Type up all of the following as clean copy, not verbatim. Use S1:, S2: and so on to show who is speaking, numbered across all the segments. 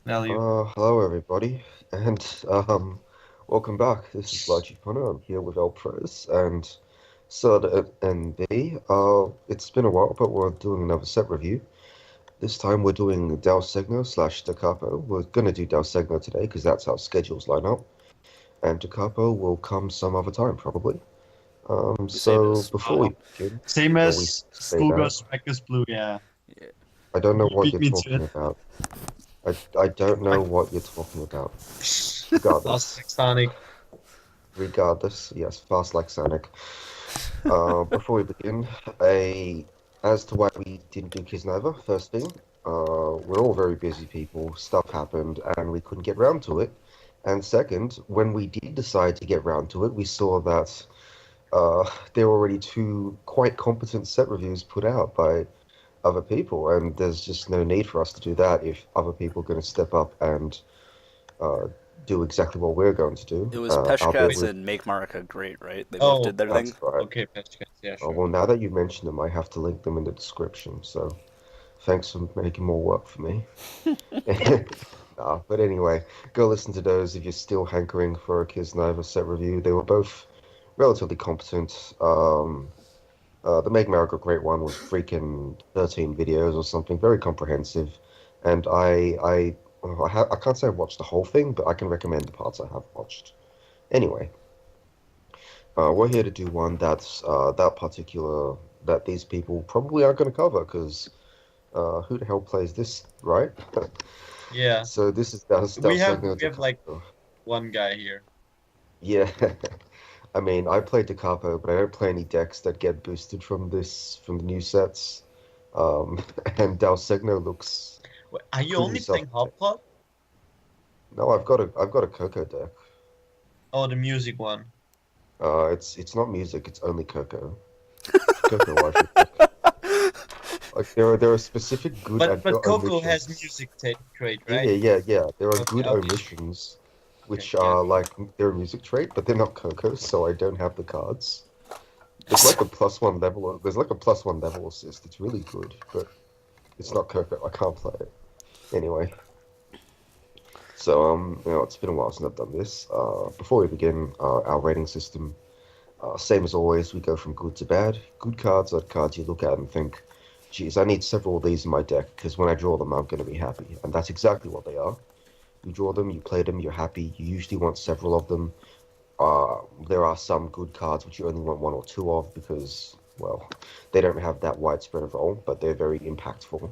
S1: value.
S2: Hello everybody, and welcome back. This is lycheepunnet. I'm here with Elpros and celednb. It's been a while, but we're doing another set review. This time we're doing Dal Segno slash Da Capo. We're gonna do Dal Segno today because that's how schedules line up, and Da Capo will come some other time probably.
S3: We save
S2: So
S3: his
S2: before
S1: Oh,
S2: we begin,
S1: same
S2: well, we
S1: as
S2: say that
S1: Schoolgirls Strikers Blue. Yeah,
S3: yeah.
S2: I don't know
S1: you
S2: what
S1: beat
S2: you're
S1: me to
S2: talking
S1: it.
S2: about. I don't know
S1: Like
S2: what you're talking about.
S1: last
S2: Regardless.
S1: Sonic.
S2: Regardless, yes, fast like Sonic. Before we begin, a as to why we didn't do Kisnova, first thing, we're all very busy people, stuff happened, and we couldn't get round to it. And second, when we did decide to get round to it, we saw that there were already two quite competent set reviews put out by other people, and there's just no need for us to do that if other people are going to step up and uh, do exactly what we're going to
S3: It
S2: do,
S3: was
S2: albeit
S1: Wait.
S3: Peshcats
S2: with
S3: and Make Marika Great, right? They both
S1: Oh,
S3: did their
S2: that's
S3: thing.
S2: right.
S1: okay, Patch Yeah,
S2: Oh,
S1: sure.
S2: well, now that you mention them, I have to link them in the description. So thanks for making more work for me. But anyway, go listen to those if you're still hankering for a Kisnova set review. They were both relatively competent. The Make America Great one was freaking 13 videos or something, very comprehensive. And I can't say I've watched the whole thing, but I can recommend the parts I have watched. Anyway, we're here to do one that these people probably aren't going to cover because who the hell plays this, right?
S1: Yeah,
S2: So this is Dal
S1: we have
S2: Segno
S1: we
S2: Da
S1: have like
S2: Capo.
S1: one guy here.
S2: Yeah, I mean I play Da Capo, but I don't play any decks that get boosted from the new sets. And Dal Segno looks
S1: Wait, are you
S2: pretty
S1: only
S2: self.
S1: playing Hotpot?
S2: No, I've got a Coco deck.
S1: Oh, the music one.
S2: It's not music, it's only Coco. It's Coco waifu deck. Like there are specific good
S1: But Coco has
S2: omissions.
S1: music trait,
S2: Yeah,
S1: right?
S2: yeah, yeah, yeah. There are
S1: Okay,
S2: good
S1: okay, sure.
S2: omissions,
S1: Okay,
S2: which
S1: yeah.
S2: are like they're a music trait, but they're not Coco, so I don't have the cards. There's like a There's like a plus one level assist. It's really good, but it's not Coco. I can't play it anyway. So it's been a while since I've done this. Before we begin, our rating system, same as always, we go from good to bad. Good cards are cards you look at and think, geez, I need several of these in my deck because when I draw them, I'm going to be happy, and that's exactly what they are. You draw them, you play them, you're happy. You usually want several of them. There are some good cards which you only want one or two of because, well, they don't have that widespread of role, but they're very impactful.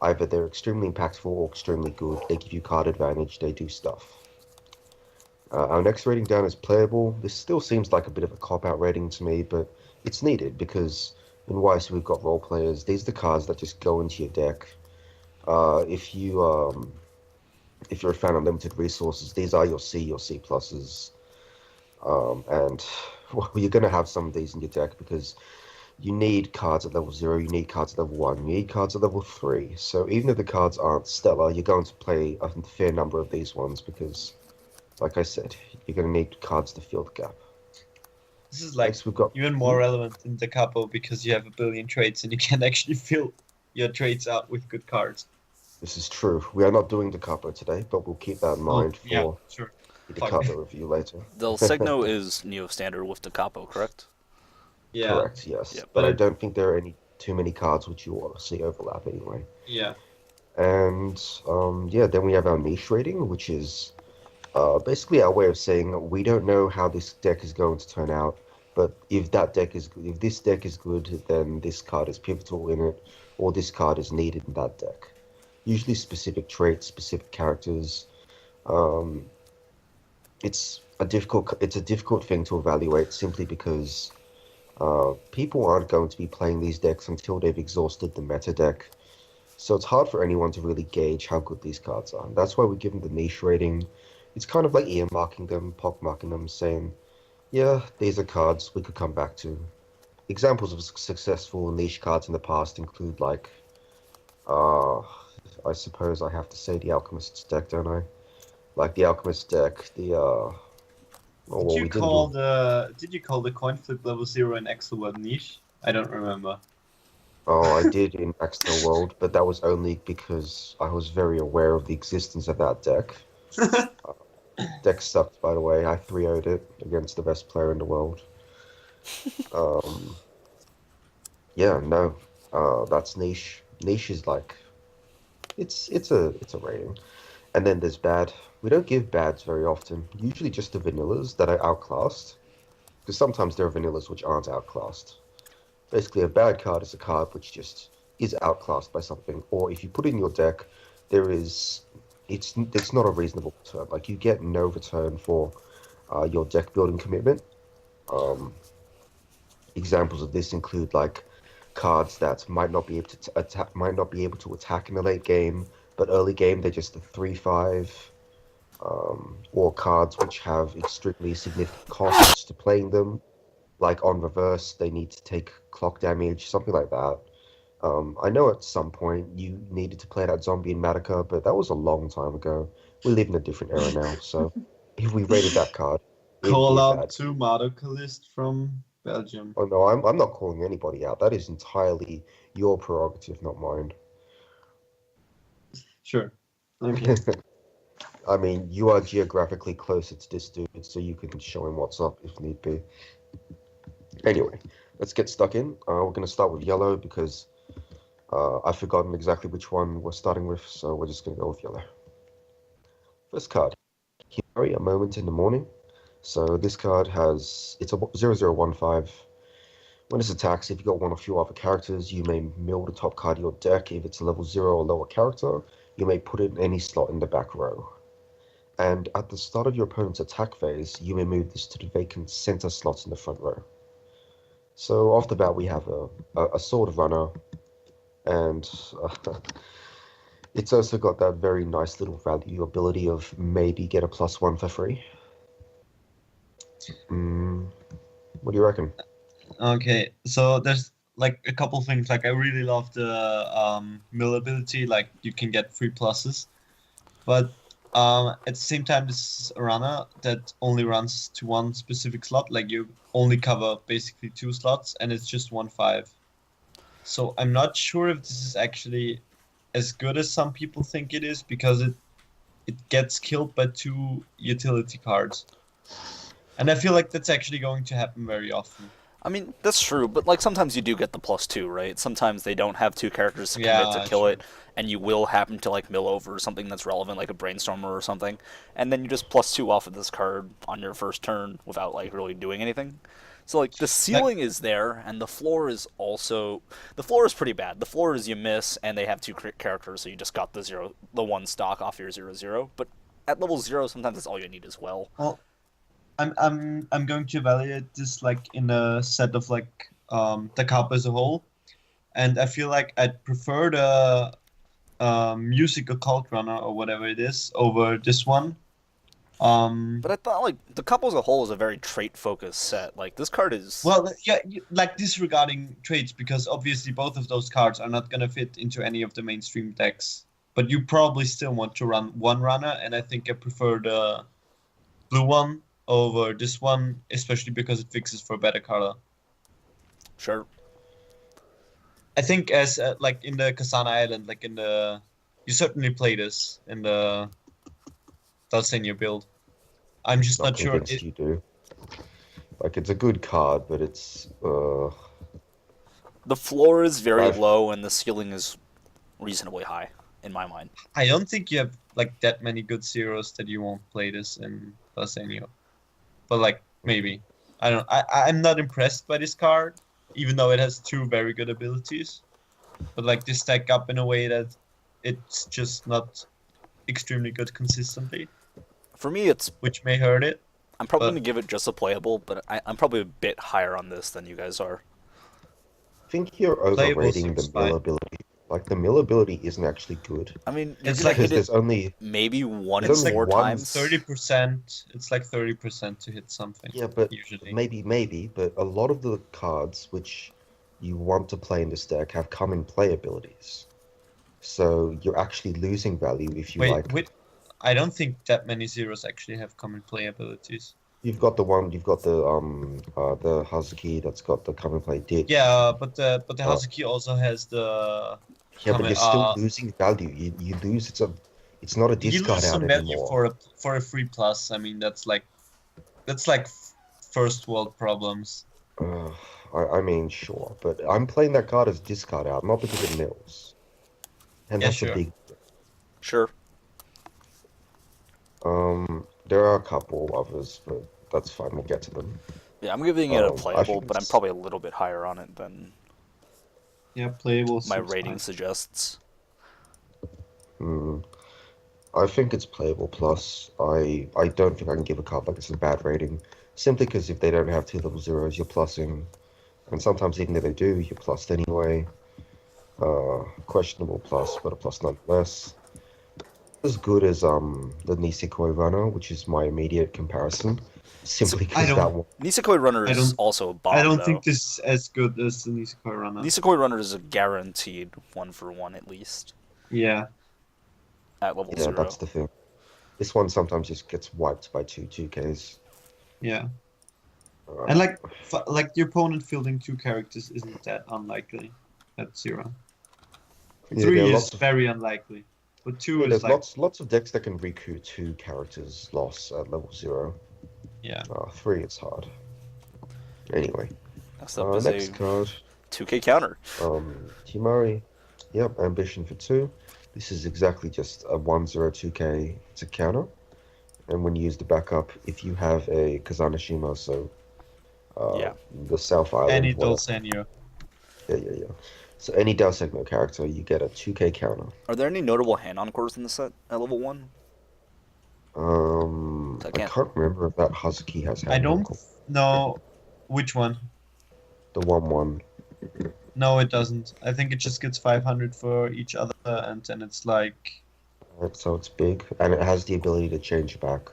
S2: Either they're extremely impactful or extremely good. They give you card advantage, they do stuff. Our next rating down is playable. This still seems like a bit of a cop-out rating to me, but it's needed because in Weiss we've got role players. These are the cards that just go into your deck. Uh, if you if you're a fan of limited resources, these are your C pluses. And well, you're going to have some of these in your deck because you need cards at level 0, you need cards at level 1, you need cards at level 3. So even if the cards aren't stellar, you're going to play a fair number of these ones because, like I said, you're going to need cards to fill the gap.
S1: This is like
S2: Next, we've got.
S1: even more relevant in the capo because you have a billion traits and you can actually fill your traits out with good cards.
S2: This is true. We are not doing the Capo today, but we'll keep that in
S1: Oh,
S2: mind
S1: yeah,
S2: for
S1: sure.
S2: the
S1: Fuck.
S2: Capo review later.
S3: Del Segno is Neo Standard with the Capo, correct?
S1: Yeah,
S2: Correct, yes.
S3: Yep.
S2: But
S1: but
S2: I
S1: it,
S2: don't think there are any too many cards which you want to see overlap anyway.
S1: yeah.
S2: And yeah, then we have our niche rating, which is basically our way of saying we don't know how this deck is going to turn out, but if this deck is good, then this card is pivotal in it, or this card is needed in that deck. Usually specific traits, specific characters. Um, it's a difficult thing to evaluate simply because people aren't going to be playing these decks until they've exhausted the meta deck. So it's hard for anyone to really gauge how good these cards are. That's why we give them the niche rating. It's kind of like earmarking them, pockmarking them, saying, yeah, these are cards we could come back to. Examples of successful niche cards in the past include, like, uh, I suppose I have to say the Alchemist's deck, don't I? Like the Alchemist deck, oh,
S1: Did
S2: well,
S1: you
S2: we didn't
S1: call
S2: do.
S1: the coin flip level 0 in Exo niche? I don't remember.
S2: Oh, I did in Axel World, but that was only because I was very aware of the existence of that deck. Deck sucked, by the way. I 3-0'd it against the best player in the world. Um, yeah, no, that's niche. Niche is like it's a rating, and then there's bad. We don't give bads very often. Usually just the vanillas that are outclassed, because sometimes there are vanillas which aren't outclassed. Basically, a bad card is a card which just is outclassed by something, or if you put it in your deck, there is it's not a reasonable return. Like you get no return for your deck building commitment. Um, Examples of this include like cards that might not be able to attack, might not be able to attack in the late game, but early game they're just a 3/5. Or cards which have extremely significant costs to playing them, like on reverse, they need to take clock damage, something like that. I know at some point you needed to play that zombie in Madoka, but that was a long time ago. We live in a different era now, so if we rated that card, it'd be
S1: Call
S2: a
S1: out
S2: bad.
S1: to Madokalist from Belgium.
S2: Oh no, I'm not calling anybody out. That is entirely your prerogative, not mine.
S1: Sure. Okay.
S2: I mean, you are geographically closer to this dude, so you can show him what's up if need be. Anyway, let's get stuck in. We're going to start with yellow because I've forgotten exactly which one we're starting with, so we're just going to go with yellow. First card, Himari, A Moment in the Morning. So this card it's a 0015. When it attacks, if you got one or few other characters, you may mill the top card of your deck. If it's a level 0 or lower character, you may put it in any slot in the back row. And at the start of your opponent's attack phase, you may move this to the vacant center slot in the front row. So off the bat, we have a sword runner, and it's also got that very nice little value ability of maybe get a +1 for free. What do you reckon?
S1: Okay, so there's like a couple things. Like I really love the mill ability. Like you can get free pluses, but at the same time, this is a runner that only runs to one specific slot. Like you only cover basically 2 slots, and it's just 1/5. So I'm not sure if this is actually as good as some people think it is, because it gets killed by 2 utility cards, and I feel like that's actually going to happen very often.
S3: I mean, that's true, but like sometimes you do get the +2, right? Sometimes they don't have 2 characters to commit to
S1: Yeah,
S3: kill
S1: sure.
S3: it, and you will happen to like mill over something that's relevant, like a brainstormer or something, and then you just +2 off of this card on your first turn without like really doing anything. So like the
S1: Like
S3: ceiling is there, and the floor is pretty bad. The floor is you miss, and they have 2 characters, so you just got the 1 stock off your 0/0. But at level 0, sometimes that's all you need as well.
S1: well, I'm going to evaluate this like in a set of like the cup as a whole, and I feel like I'd prefer the musical cult runner or whatever it is over this one.
S3: But I thought like the couple as a whole is a very trait focused set. Like this card is
S1: Well, yeah, like disregarding traits, because obviously both of those cards are not gonna fit into any of the mainstream decks. But you probably still want to run one runner, and I think I prefer the blue one over this one, especially because it fixes for better color.
S3: sure.
S1: I think as like in the Kasana Island, like in the you certainly play this in the Dal Segno build. I'm just
S2: Not
S1: not sure.
S2: convinced you do. Like it's a good card, but it's
S3: The floor is very
S2: I've-
S3: low and the ceiling is reasonably high, in my mind.
S1: I don't think you have like that many good zeros that you won't play this in Dal Segno. But like maybe. I don't I'm not impressed by this card, even though it has 2 very good abilities. But like they stack up in a way that it's just not extremely good consistently,
S3: For me,
S1: which may hurt it.
S3: I'm probably
S1: But-
S3: going to give it just a playable, but I'm probably a bit higher on this than you guys are.
S2: I think you're
S1: Playable
S2: overrating the
S1: seems
S2: mill
S1: fine.
S2: ability. Like the mill ability isn't actually good.
S3: I mean, you're
S1: It's
S3: going
S1: like
S3: to
S2: Because
S3: hit
S2: there's
S3: it
S2: only
S3: maybe 1 in
S2: there's only
S3: 4
S2: one
S3: times.
S1: 30%. It's like 30% to hit something.
S2: yeah, but
S1: usually.
S2: maybe, but a lot of the cards which you want to play in this deck have common play abilities. So you're actually losing value if you
S1: Wait,
S2: like.
S1: I don't think that many zeros actually have common play abilities.
S2: You've got the one. You've got the Hazuki that's got the come and play dick.
S1: Yeah, but the
S2: Uh,
S1: Hazuki also has the
S2: Yeah, but
S1: comment.
S2: you're still losing value. You lose. It's not a
S1: You
S2: discard
S1: lose
S2: out
S1: some value
S2: anymore.
S1: for a free plus. I mean, that's like first world problems.
S2: Uh, I mean, sure, but I'm playing that card as discard out, not because it mills, and
S1: Yeah,
S2: that's a
S1: sure.
S2: big.
S3: Sure.
S2: There are a couple others, but that's fine. We'll get to them.
S3: Yeah, I'm giving it a
S2: I
S3: playable,
S2: think
S3: but I'm
S2: it's
S3: probably a little bit higher on it than
S1: Yeah, playable
S3: my
S1: seems
S3: rating
S1: fine.
S3: suggests.
S2: hmm, I think it's playable plus. I don't think I can give a card like it's a bad rating, simply because if they don't have 2 level 0s, you're plussing, and sometimes even if they do, you're plussed anyway. Questionable plus, but a plus nonetheless. As good as the Nisekoi runner, which is my immediate comparison,
S3: So
S2: simply
S1: I
S2: because that
S1: don't
S2: one.
S3: Nisekoi Runner
S1: I
S3: is
S1: don't
S3: also a
S1: I
S3: bomb
S1: don't
S3: though.
S1: think this is as good as the Nisekoi runner.
S3: Nisekoi Runner is a guaranteed 1-for-1 at least
S1: Yeah,
S3: at level
S2: Yeah,
S3: 0.
S2: that's the thing. This one sometimes just gets wiped by two 2Ks.
S1: yeah.
S2: Uh,
S1: And like the opponent fielding 2 characters isn't that unlikely at 0.
S2: yeah,
S1: 3
S2: there are
S1: is
S2: lots of
S1: very unlikely, but 2
S2: yeah,
S1: is
S2: there's
S1: like
S2: lots of decks that can recoup 2 characters loss at level 0.
S1: yeah.
S2: 3 it's hard. Anyway,
S3: Next up is
S2: next
S3: a
S2: card.
S3: 2k counter.
S2: Timari. Yep, ambition for 2. This is exactly just a 1/0 2K. It's a counter. And when you use the backup, if you have a Kazanashima, so
S3: Yeah.
S2: the South Island,
S1: Any Dal
S2: whatever.
S1: Segno.
S2: Yeah. So any Dal Segno character, you get a 2K counter.
S3: Are there any notable hand encores in the set at level 1? I
S2: I
S3: can't-
S2: can't remember if that Hazuki has
S1: I
S2: hand
S1: don't
S2: uncle.
S1: know which one.
S2: The 1/1.
S1: No, it doesn't. I think it just gets 500 for each other, and then it's like
S2: So it's big, and it has the ability to change back.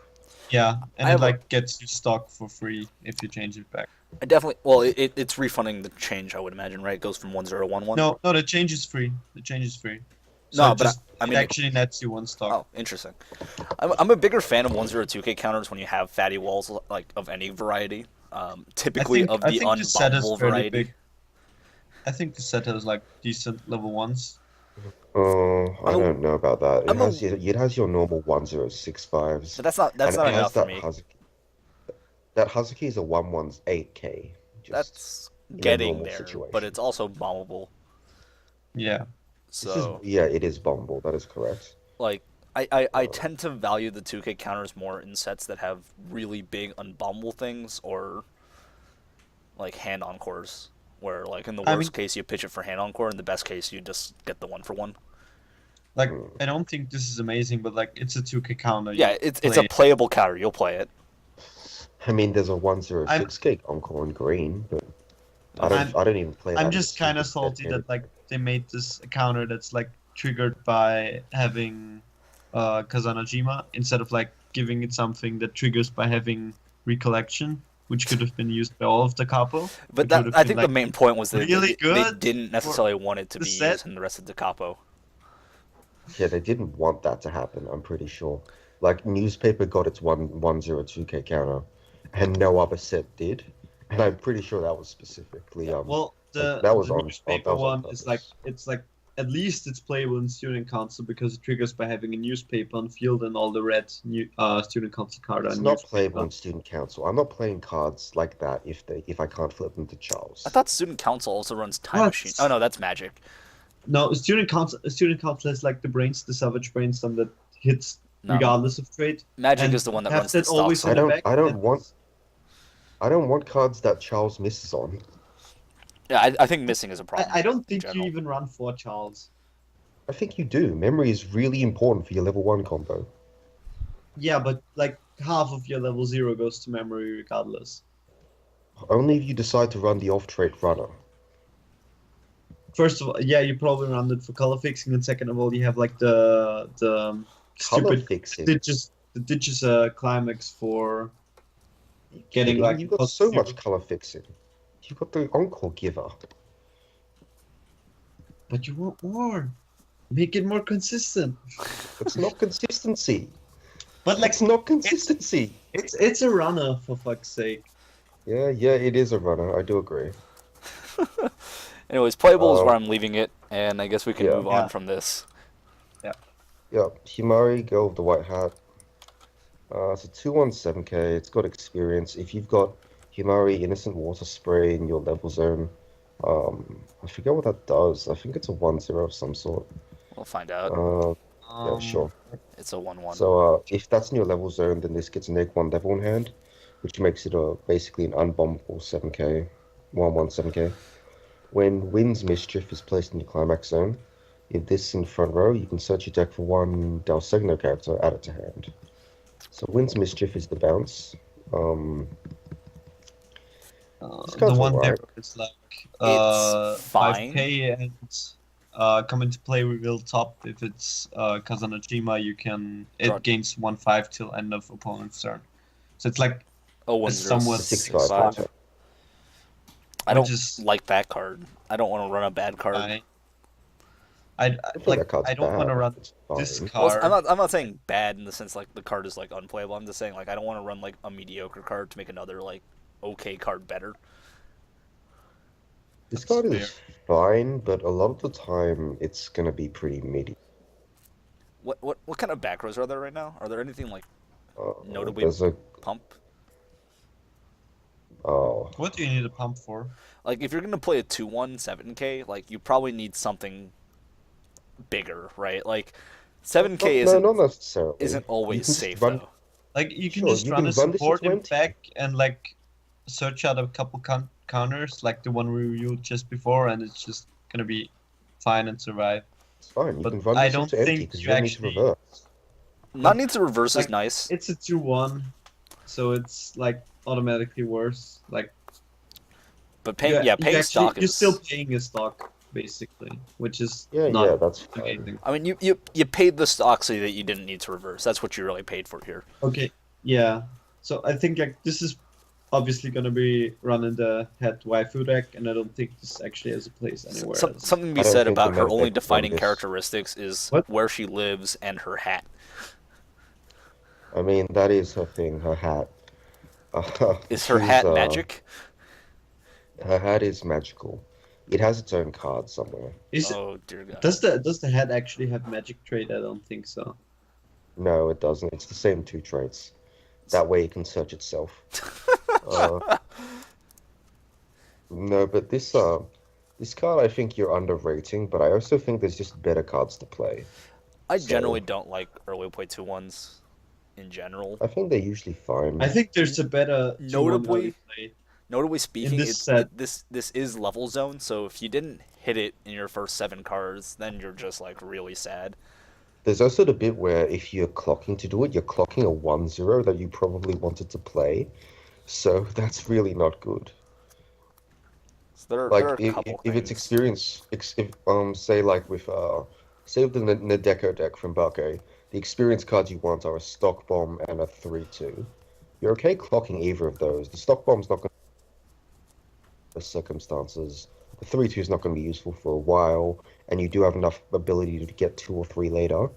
S1: yeah, and
S3: I
S1: it
S3: have a-
S1: like gets you stock for free if you change it back.
S3: I definitely. Well, it's refunding the change, I would imagine, right? It goes from 1-0 to 1-1.
S1: No, the change is free. The change is free. So
S3: No,
S1: it
S3: but
S1: just
S3: I mean,
S1: it actually nets you 1 stock.
S3: Oh, interesting. I'm a bigger fan of 1-0 2K counters when you have fatty walls like of any variety. Typically of
S1: I
S3: the
S1: think the set is
S3: unbombable
S1: fairly
S3: variety.
S1: big. I think the set has like decent level 1s.
S2: Oh, I
S3: I'm a-
S2: don't know about that.
S3: I'm a-
S2: It has your normal 1/0 6/5s.
S3: But that's not
S2: And it
S3: enough
S2: has
S3: for
S2: that
S3: me.
S2: Hazuki. That Hazuki is a 1/1's 8K. Just
S3: That's
S2: in a
S3: getting
S2: normal
S3: there,
S2: situation.
S3: but it's also bombable.
S1: Yeah.
S3: So
S2: it is bombable. That is correct.
S3: like I tend to value the 2K counters more in sets that have really big unbombable things or like hand encores. Where like in the
S1: I
S3: worst
S1: mean-
S3: case you pitch it for hand encore, in the best case you just get the 1-for-1.
S1: Like I don't think this is amazing, but like it's a 2K counter.
S3: Yeah,
S1: You
S3: it's
S1: play
S3: a
S1: it.
S3: playable counter. You'll play it.
S2: I mean, there's a 1/0 6K encore in green, but I don't even play that.
S1: I'm
S2: in
S1: just kind of
S2: stupid
S1: salty
S2: dedicated-
S1: that like they made this a counter that's like triggered by having Kazanajima instead of like giving it something that triggers by having recollection, which could have been used by all of the capo.
S3: But
S1: Which
S3: that
S1: would have
S3: I
S1: been,
S3: think
S1: like,
S3: the main point was that
S1: really
S3: they
S1: good
S3: didn't necessarily want it to
S1: the
S3: be
S1: set.
S3: used in the rest of the capo.
S2: Yeah, they didn't want that to happen. I'm pretty sure. Like newspaper got its 1/102K counter, and no other set did. And I'm pretty sure that was specifically
S1: Well, the
S2: that was
S1: the
S2: on-
S1: newspaper
S2: that was on
S1: one is like
S2: purpose.
S1: it's like at least it's playable in student council because it triggers by having a newspaper on field and all the red student council card
S2: It's
S1: on
S2: not
S1: newspaper.
S2: playable in student council. I'm not playing cards like that if I can't flip them to Charles.
S3: I thought Student Council also runs Time
S1: What?
S3: Machine. Oh no, that's Magic.
S1: No, student council has like the savage brainstorm that hits
S3: No.
S1: regardless of trade.
S3: Magic
S1: And
S3: is the one that
S1: have
S3: runs the
S1: that always
S3: stocks.
S1: in the
S2: I
S1: back,
S2: don't
S1: and-
S2: want- I don't want cards that Charles misses on.
S3: Yeah, I think missing is a problem.
S1: I don't
S3: in
S1: think you
S3: general.
S1: even run for Charles.
S2: I think you do. Memory is really important for your level 1 combo.
S1: Yeah, but like half of your level 0 goes to memory regardless.
S2: Only if you decide to run the off-trait runner.
S1: First of all, yeah, you probably run it for color fixing, and second of all, you have like the
S2: Color
S1: stupid
S2: fixing.
S1: ditches climax for getting like
S2: You've got
S1: plus
S2: so
S1: 0.
S2: much color fixing. You've got the Encore Giver.
S1: But you want more. Make it more consistent.
S2: It's not consistency.
S1: But like
S2: It's not consistency.
S1: It's a runner for fuck's sake.
S2: Yeah, it is a runner. I do agree.
S3: Anyways, playable is where
S2: Um,
S3: I'm leaving it, and I guess we can
S2: yeah,
S3: move on from this.
S1: Yeah.
S2: yeah. Himari, girl with the white hat. It's a 217k. It's got experience. If you've got Himari Innocent Water Spray in your level zone, I forget what that does. I think it's a 1-0 of some sort.
S3: We'll find out.
S2: Yeah, sure.
S3: It's a 1-1.
S2: So, if that's in your level zone, then this gets an egg 1 level in hand, which makes it basically an unbombable 7k, 1-1 7k. When Wind's Mischief is placed in your climax zone, if this in front row, you can search your deck for one Dal Segno character, add it to hand. So Wind's Mischief is the bounce. This
S1: The
S2: card's
S1: one
S2: alright.
S1: there is like
S3: It's fine.
S1: 5k and come into play reveal top. If it's Kazanojima,
S3: Draw-
S1: it gains 1/5 till end of opponent's turn. So it's like
S3: Oh, 1-0,
S1: it's somewhat
S2: 6/5.
S3: 6/5. I don't
S1: which is
S3: like that card. I don't want to run a bad card.
S1: fine.
S2: I think that
S1: Like
S2: card's
S1: I don't
S2: bad.
S1: want to run
S2: It's
S1: this
S2: fine.
S3: Well,
S1: card.
S3: I'm not saying bad in the sense like the card is like unplayable. I'm just saying like I don't want to run like a mediocre card to make another like okay card better.
S2: This
S1: That's
S2: card is fine, but a lot of the time it's gonna be pretty midi.
S3: What kind of back rows are there right now? Are there anything like notably
S2: There's a
S3: pump?
S2: oh
S1: What do you need a pump for?
S3: Like if you're gonna play a 2-1 7k, like you probably need something bigger, right? Like 7k
S2: no, not necessarily.
S3: isn't
S2: You
S3: always
S2: can just
S3: safe
S2: run-
S3: though.
S1: Like you can
S2: Sure,
S1: just
S2: you
S1: run
S2: can
S1: a
S2: run this to
S1: support in
S2: 20.
S1: back and like search out a couple counters, like the one we reviewed just before, and it's just gonna be fine and survive.
S2: It's fine. You
S1: But
S2: can run
S1: I
S2: this
S1: don't
S2: into empty
S1: think
S2: because
S1: you
S2: you don't need to
S1: actually-
S2: reverse.
S3: Not need to reverse is
S1: Like,
S3: nice,
S1: It's a 2/1, so it's like automatically worse. Like
S3: but paying paying stock
S1: you're
S3: is
S1: still paying a stock basically, which is
S2: Yeah,
S1: not
S2: that's fine.
S1: amazing.
S3: I mean, you paid the stock so that you didn't need to reverse. That's what you really paid for here.
S1: Okay, yeah. So I think like this is obviously gonna be run in the head waifu deck, and I don't think this actually has a place anywhere else.
S3: Something to be
S2: I don't
S3: said
S2: think
S3: about
S2: the
S3: her
S2: meta
S3: only
S2: deck
S3: defining
S2: won this.
S3: characteristics is
S1: What?
S3: where she lives and her hat.
S2: I mean, that is her thing. Her hat.
S3: Is her
S2: She's,
S3: hat magic?
S2: Her hat is magical. It has its own card somewhere.
S1: Is
S3: Oh dear God.
S1: does the head actually have magic trait? I don't think so.
S2: No, it doesn't. It's the same 2 traits. That way it can search itself. No, but this card I think you're underrating, but I also think there's just better cards to play.
S3: I
S2: So-
S3: generally don't like early play 2-1s in general.
S2: I think they're usually fine.
S1: I think there's a better 2/1
S3: Notably-
S1: early play.
S3: Notably speaking,
S1: this set-
S3: this is level zone, so if you didn't hit it in your first 7 cards, then you're just like really sad.
S2: There's also the bit where if you're clocking to do it, you're clocking a 1-0 that you probably wanted to play. So that's really not good.
S3: So there are
S2: Like
S3: a couple
S2: if it's
S3: things.
S2: experience, say like with say with the Nadeko deck from Bucko, the experience cards you want are a stock bomb and a 3/2. You're okay clocking either of those. The stock bomb's not going to the circumstances. The 3/2 is not going to be useful for a while, and you do have enough ability to get 2 or 3 later.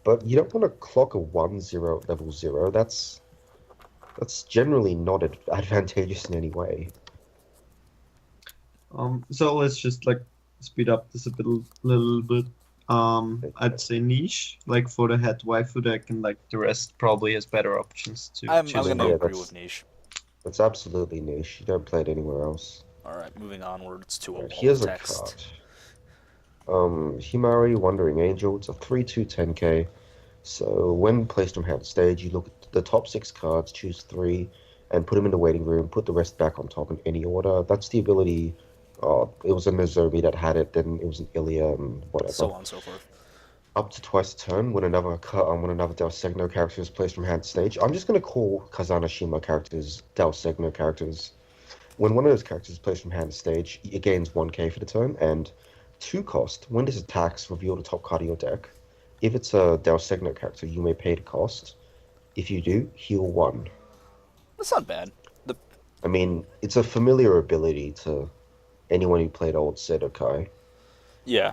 S2: But you don't want to clock a 1-0 level 0. That's generally not advantageous in any way.
S1: So let's just like speed up this little bit. I'd say niche, like for the head waifu deck, and like the rest probably has better options to
S3: I'm
S1: choose
S3: gonna
S1: from.
S2: Yeah,
S3: agree
S2: that's-
S3: with niche.
S2: That's absolutely niche. You don't play it anywhere else.
S3: All right, moving onwards to a
S2: Right,
S3: wall
S2: here's
S3: text.
S2: a card. Himari, Wandering Angel. It's a 3/2 10k. So when placed from hand to stage, you look at the top 6 cards, choose 3, and put them in the waiting room. Put the rest back on top in any order. That's the ability. It was a Nozomi that had it. Then it was an Ilya and whatever.
S3: So on and so forth.
S2: Up to twice a turn when another Dal Segno character is placed from hand to stage. I'm just gonna call Kazanashima characters Dal Segno characters. When one of those characters is placed from hand to stage, it gains 1k for the turn, and 2 cost. When this attacks, reveal the top card of your deck. If it's a Dal Segno character, you may pay the cost. If you do, heal 1.
S3: That's not bad.
S2: I mean, it's a familiar ability to anyone who played old Sedokai.
S3: Yeah.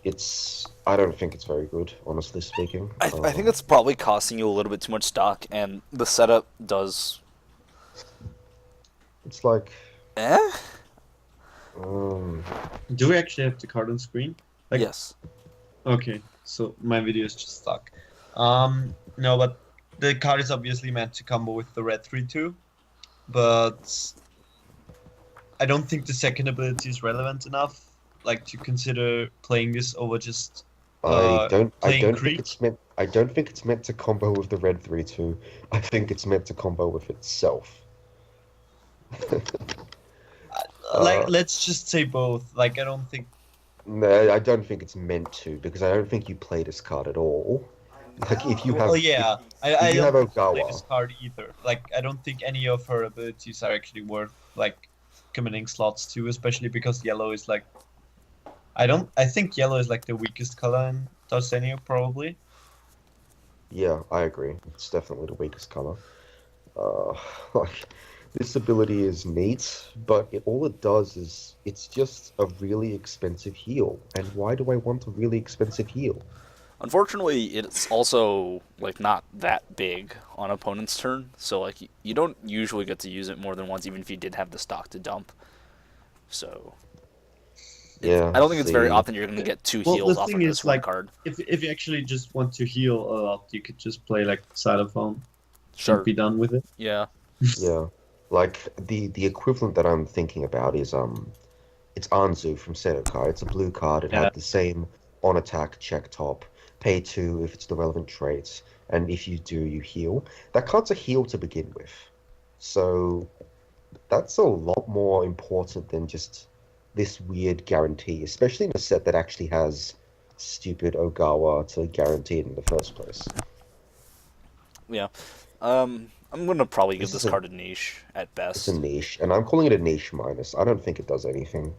S2: I don't think it's very good, honestly speaking.
S3: I think it's probably costing you a little bit too much stock, and the setup does.
S2: It's like,
S3: Eh?
S2: um,
S1: Do we actually have the card on screen? Like-
S3: Yes.
S1: Okay, so my video is just stuck. No, but the card is obviously meant to combo with the red 3/2, but I don't think the second ability is relevant enough, like to consider playing this over just
S2: I don't
S1: playing
S2: think
S1: Creek.
S2: I don't think it's meant to combo with the red 3/2. I think it's meant to combo with itself.
S1: Like, let's just say both. Like, I don't think.
S2: No, I don't think it's meant to, because I don't think you play this card at all. Like, if you have,
S1: Well, yeah,
S2: if
S1: I
S2: you
S1: don't
S2: have
S1: think I play
S2: Ogawa,
S1: this card either. Like, I don't think any of her abilities are actually worth like committing slots to, especially because yellow is like. I think yellow is like the weakest color in Dal Segno, probably.
S2: yeah, I agree. It's definitely the weakest color. Like, this ability is neat, but all it does is it's just a really expensive heal. And why do I want a really expensive heal?
S3: Unfortunately, it's also like not that big on opponent's turn, so like you don't usually get to use it more than once, even if you did have the stock to dump. So
S2: Yeah,
S3: I don't think it's very
S2: see.
S3: often you're going to get two
S1: Well,
S3: heals
S1: the
S3: off of
S1: thing
S3: this
S1: is,
S3: one
S1: like,
S3: card.
S1: if you actually just want to heal a lot, you could just play like Xylophone
S3: Sure.
S1: and be done with it.
S3: Yeah.
S2: Yeah, like the equivalent that I'm thinking about is it's Anzu from Sedokai. It's a blue card. It
S1: Yeah.
S2: had the same on attack check top, pay 2 if it's the relevant traits, and if you do, you heal. That card's a heal to begin with, so that's a lot more important than just this weird guarantee, especially in a set that actually has stupid Ogawa to guarantee it in the first place.
S3: Yeah. I'm going to probably give
S2: This
S3: this
S2: is a-
S3: card a niche at
S2: It's
S3: best.
S2: a niche, and I'm calling it a niche minus. I don't think it does anything.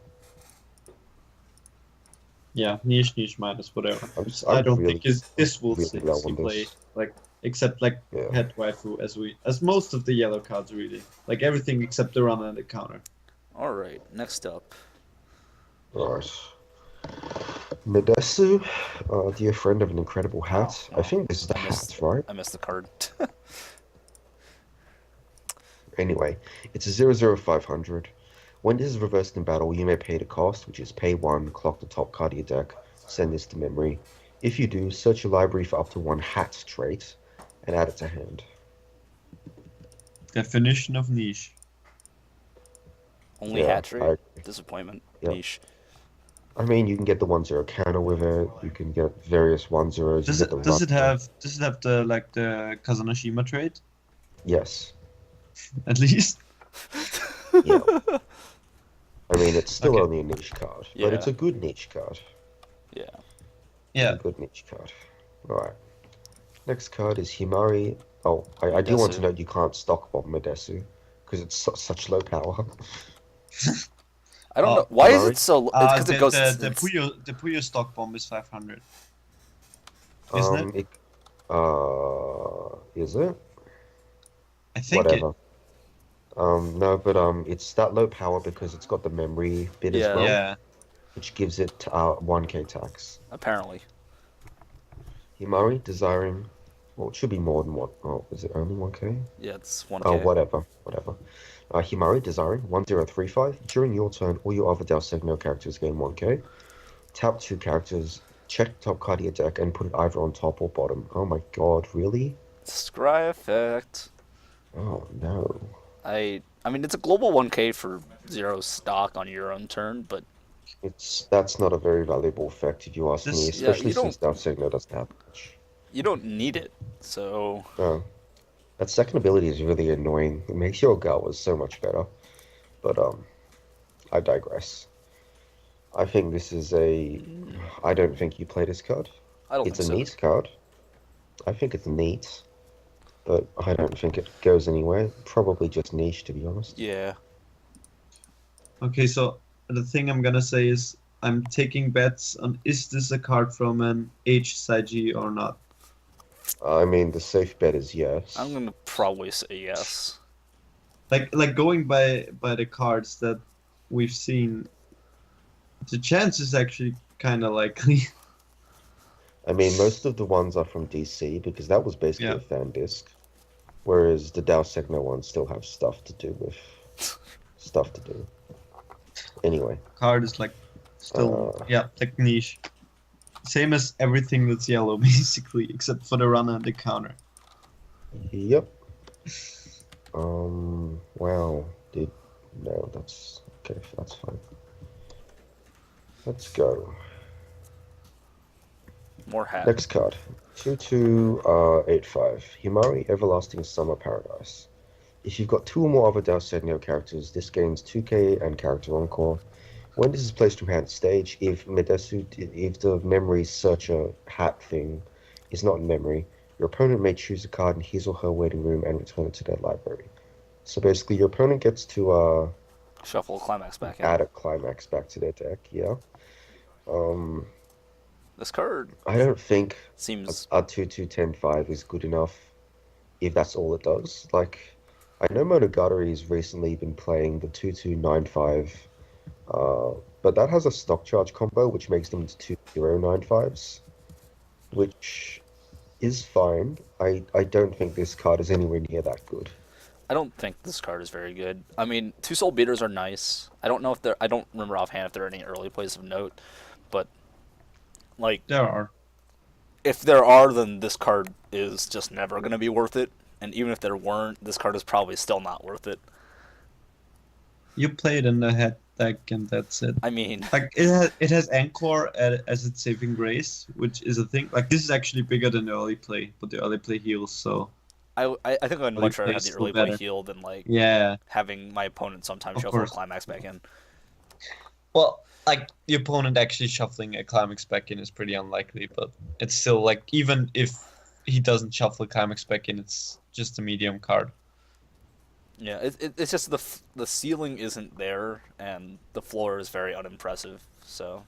S1: Yeah, niche minus whatever.
S2: I'm
S1: I don't
S2: really,
S1: think this will
S2: really low
S1: seriously
S2: on
S1: play
S2: this.
S1: like except like
S2: Yeah.
S1: head waifu as most of the yellow cards really like everything except the runner and the counter.
S3: All right. Next up.
S2: Right. Medesu, dear friend of an incredible hat.
S3: Oh,
S2: I think this is the
S3: I missed-
S2: hat, right?
S3: I missed the card.
S2: Anyway, it's a 00500. When this is reversed in battle, you may pay the cost, which is pay 1, clock the top card of your deck, send this to memory. If you do, search your library for up to 1 hat trait, and add it to hand.
S1: Definition of niche.
S3: Only
S2: Yeah,
S3: hat trick.
S2: I-
S3: Disappointment.
S2: Yeah.
S3: Niche.
S2: I mean, you can get the 1-0 counter with it, you can get various 1-0s,
S1: Does
S2: you
S1: it
S2: get the
S1: does it
S2: runner.
S1: have the like the Kazunashima trait
S2: Yes.
S1: at least?
S2: Yeah. I mean, it's still
S1: Okay.
S2: only a niche card, but it's
S3: Yeah.
S2: a good niche card.
S3: Yeah.
S1: Yeah.
S2: A good niche card. Alright. Next card is Himari. Oh, I do want to
S3: Medesu.
S2: note you can't stock bomb Medesu, because it's such low power.
S3: I don't
S1: Oh,
S3: know. Why is
S2: Himari?
S3: it so? It's because
S1: the,
S3: it goes.
S1: the
S3: it's-
S1: Puyo stock bomb is 500. Isn't it?
S2: Is it?
S1: I think
S2: Whatever. No, but it's that low power because it's got the memory bit
S3: Yeah.
S2: as well,
S1: yeah.
S2: which gives it 1k tax.
S3: apparently.
S2: Himari, desiring. Well, it should be more than what? Oh, is it only 1k?
S3: Yeah, it's 1K.
S2: Oh, whatever. Himari, desiring 1035. During your turn, all your other Dal Segno characters gain 1k. Tap 2 characters, check top card of your deck, and put it either on top or bottom. Oh my god, really?
S3: Scry effect.
S2: Oh no.
S3: I mean, it's a global 1K for 0 stock on your own turn, but
S2: That's not a very valuable effect if you ask me,
S1: This-
S3: yeah,
S2: especially
S3: you
S2: since Dal Segno doesn't have much.
S3: you don't need it. So
S2: No. That second ability is really annoying. It makes your Ogawa so much better. But I digress. I think this is I don't think you play this card.
S3: I don't
S2: It's
S3: think
S2: a
S3: so.
S2: neat card. I think it's neat, but I don't think it goes anywhere. Probably just niche, to be honest.
S3: Yeah.
S1: Okay, so the thing I'm gonna say is I'm taking bets on is this a card from an H Saiji or not?
S2: I mean, the safe bet is yes.
S3: I'm gonna probably say yes.
S1: Like going by the cards that we've seen, the chance is actually kind of likely.
S2: I mean, most of the ones are from DC because that was basically
S1: Yeah.
S2: a fan disc, whereas the Dal Segno ones still have stuff to do with stuff to do. Anyway,
S1: Card is like still
S2: Uh.
S1: yeah, like niche. Same as everything that's yellow basically, except for the runner and the counter.
S2: Yep. Wow. No, that's okay. That's fine. Let's go.
S3: More hat.
S2: Next card. 2285. Himari Everlasting Summer Paradise. If you've got 2 or more other Dal Segno characters, this gains 2k and character encore. When this is placed from hand stage, if the memory searcher hat thing is not in memory, your opponent may choose a card in his or her waiting room and return it to their library. So basically, your opponent gets to
S3: Shuffle climax back in.
S2: add a climax back to their deck. Yeah.
S3: This card
S2: I don't think
S3: seems
S2: a 2-2-10-5 is good enough if that's all it does. Like, I know Monogatari's recently been playing the 2-2-9-5, but that has a stock charge combo which makes them 2-0-9-5s, which is fine. I don't think this card is anywhere near that good.
S3: I don't think this card is very good. I mean, 2 soul beaters are nice. I don't know if I don't remember offhand if there are any early plays of note, but like
S1: There are.
S3: if there are, then this card is just never going to be worth it. And even if there weren't, this card is probably still not worth it.
S1: You play it in the head deck and that's it.
S3: I mean,
S1: Like it has Encore as its saving grace, which is a thing. Like this is actually bigger than the early play, but the early play heals. So
S3: I think I'd much rather have the
S1: plays
S3: early
S1: still
S3: play
S1: better.
S3: heal than like
S1: yeah.
S3: having my opponent sometimes
S1: Of
S3: shuffle a
S1: course.
S3: climax back in.
S1: Well, like the opponent actually shuffling a climax back in is pretty unlikely, but it's still like even if he doesn't shuffle a climax back in, it's just a medium card.
S3: Yeah, it's just the ceiling isn't there, and the floor is very unimpressive. So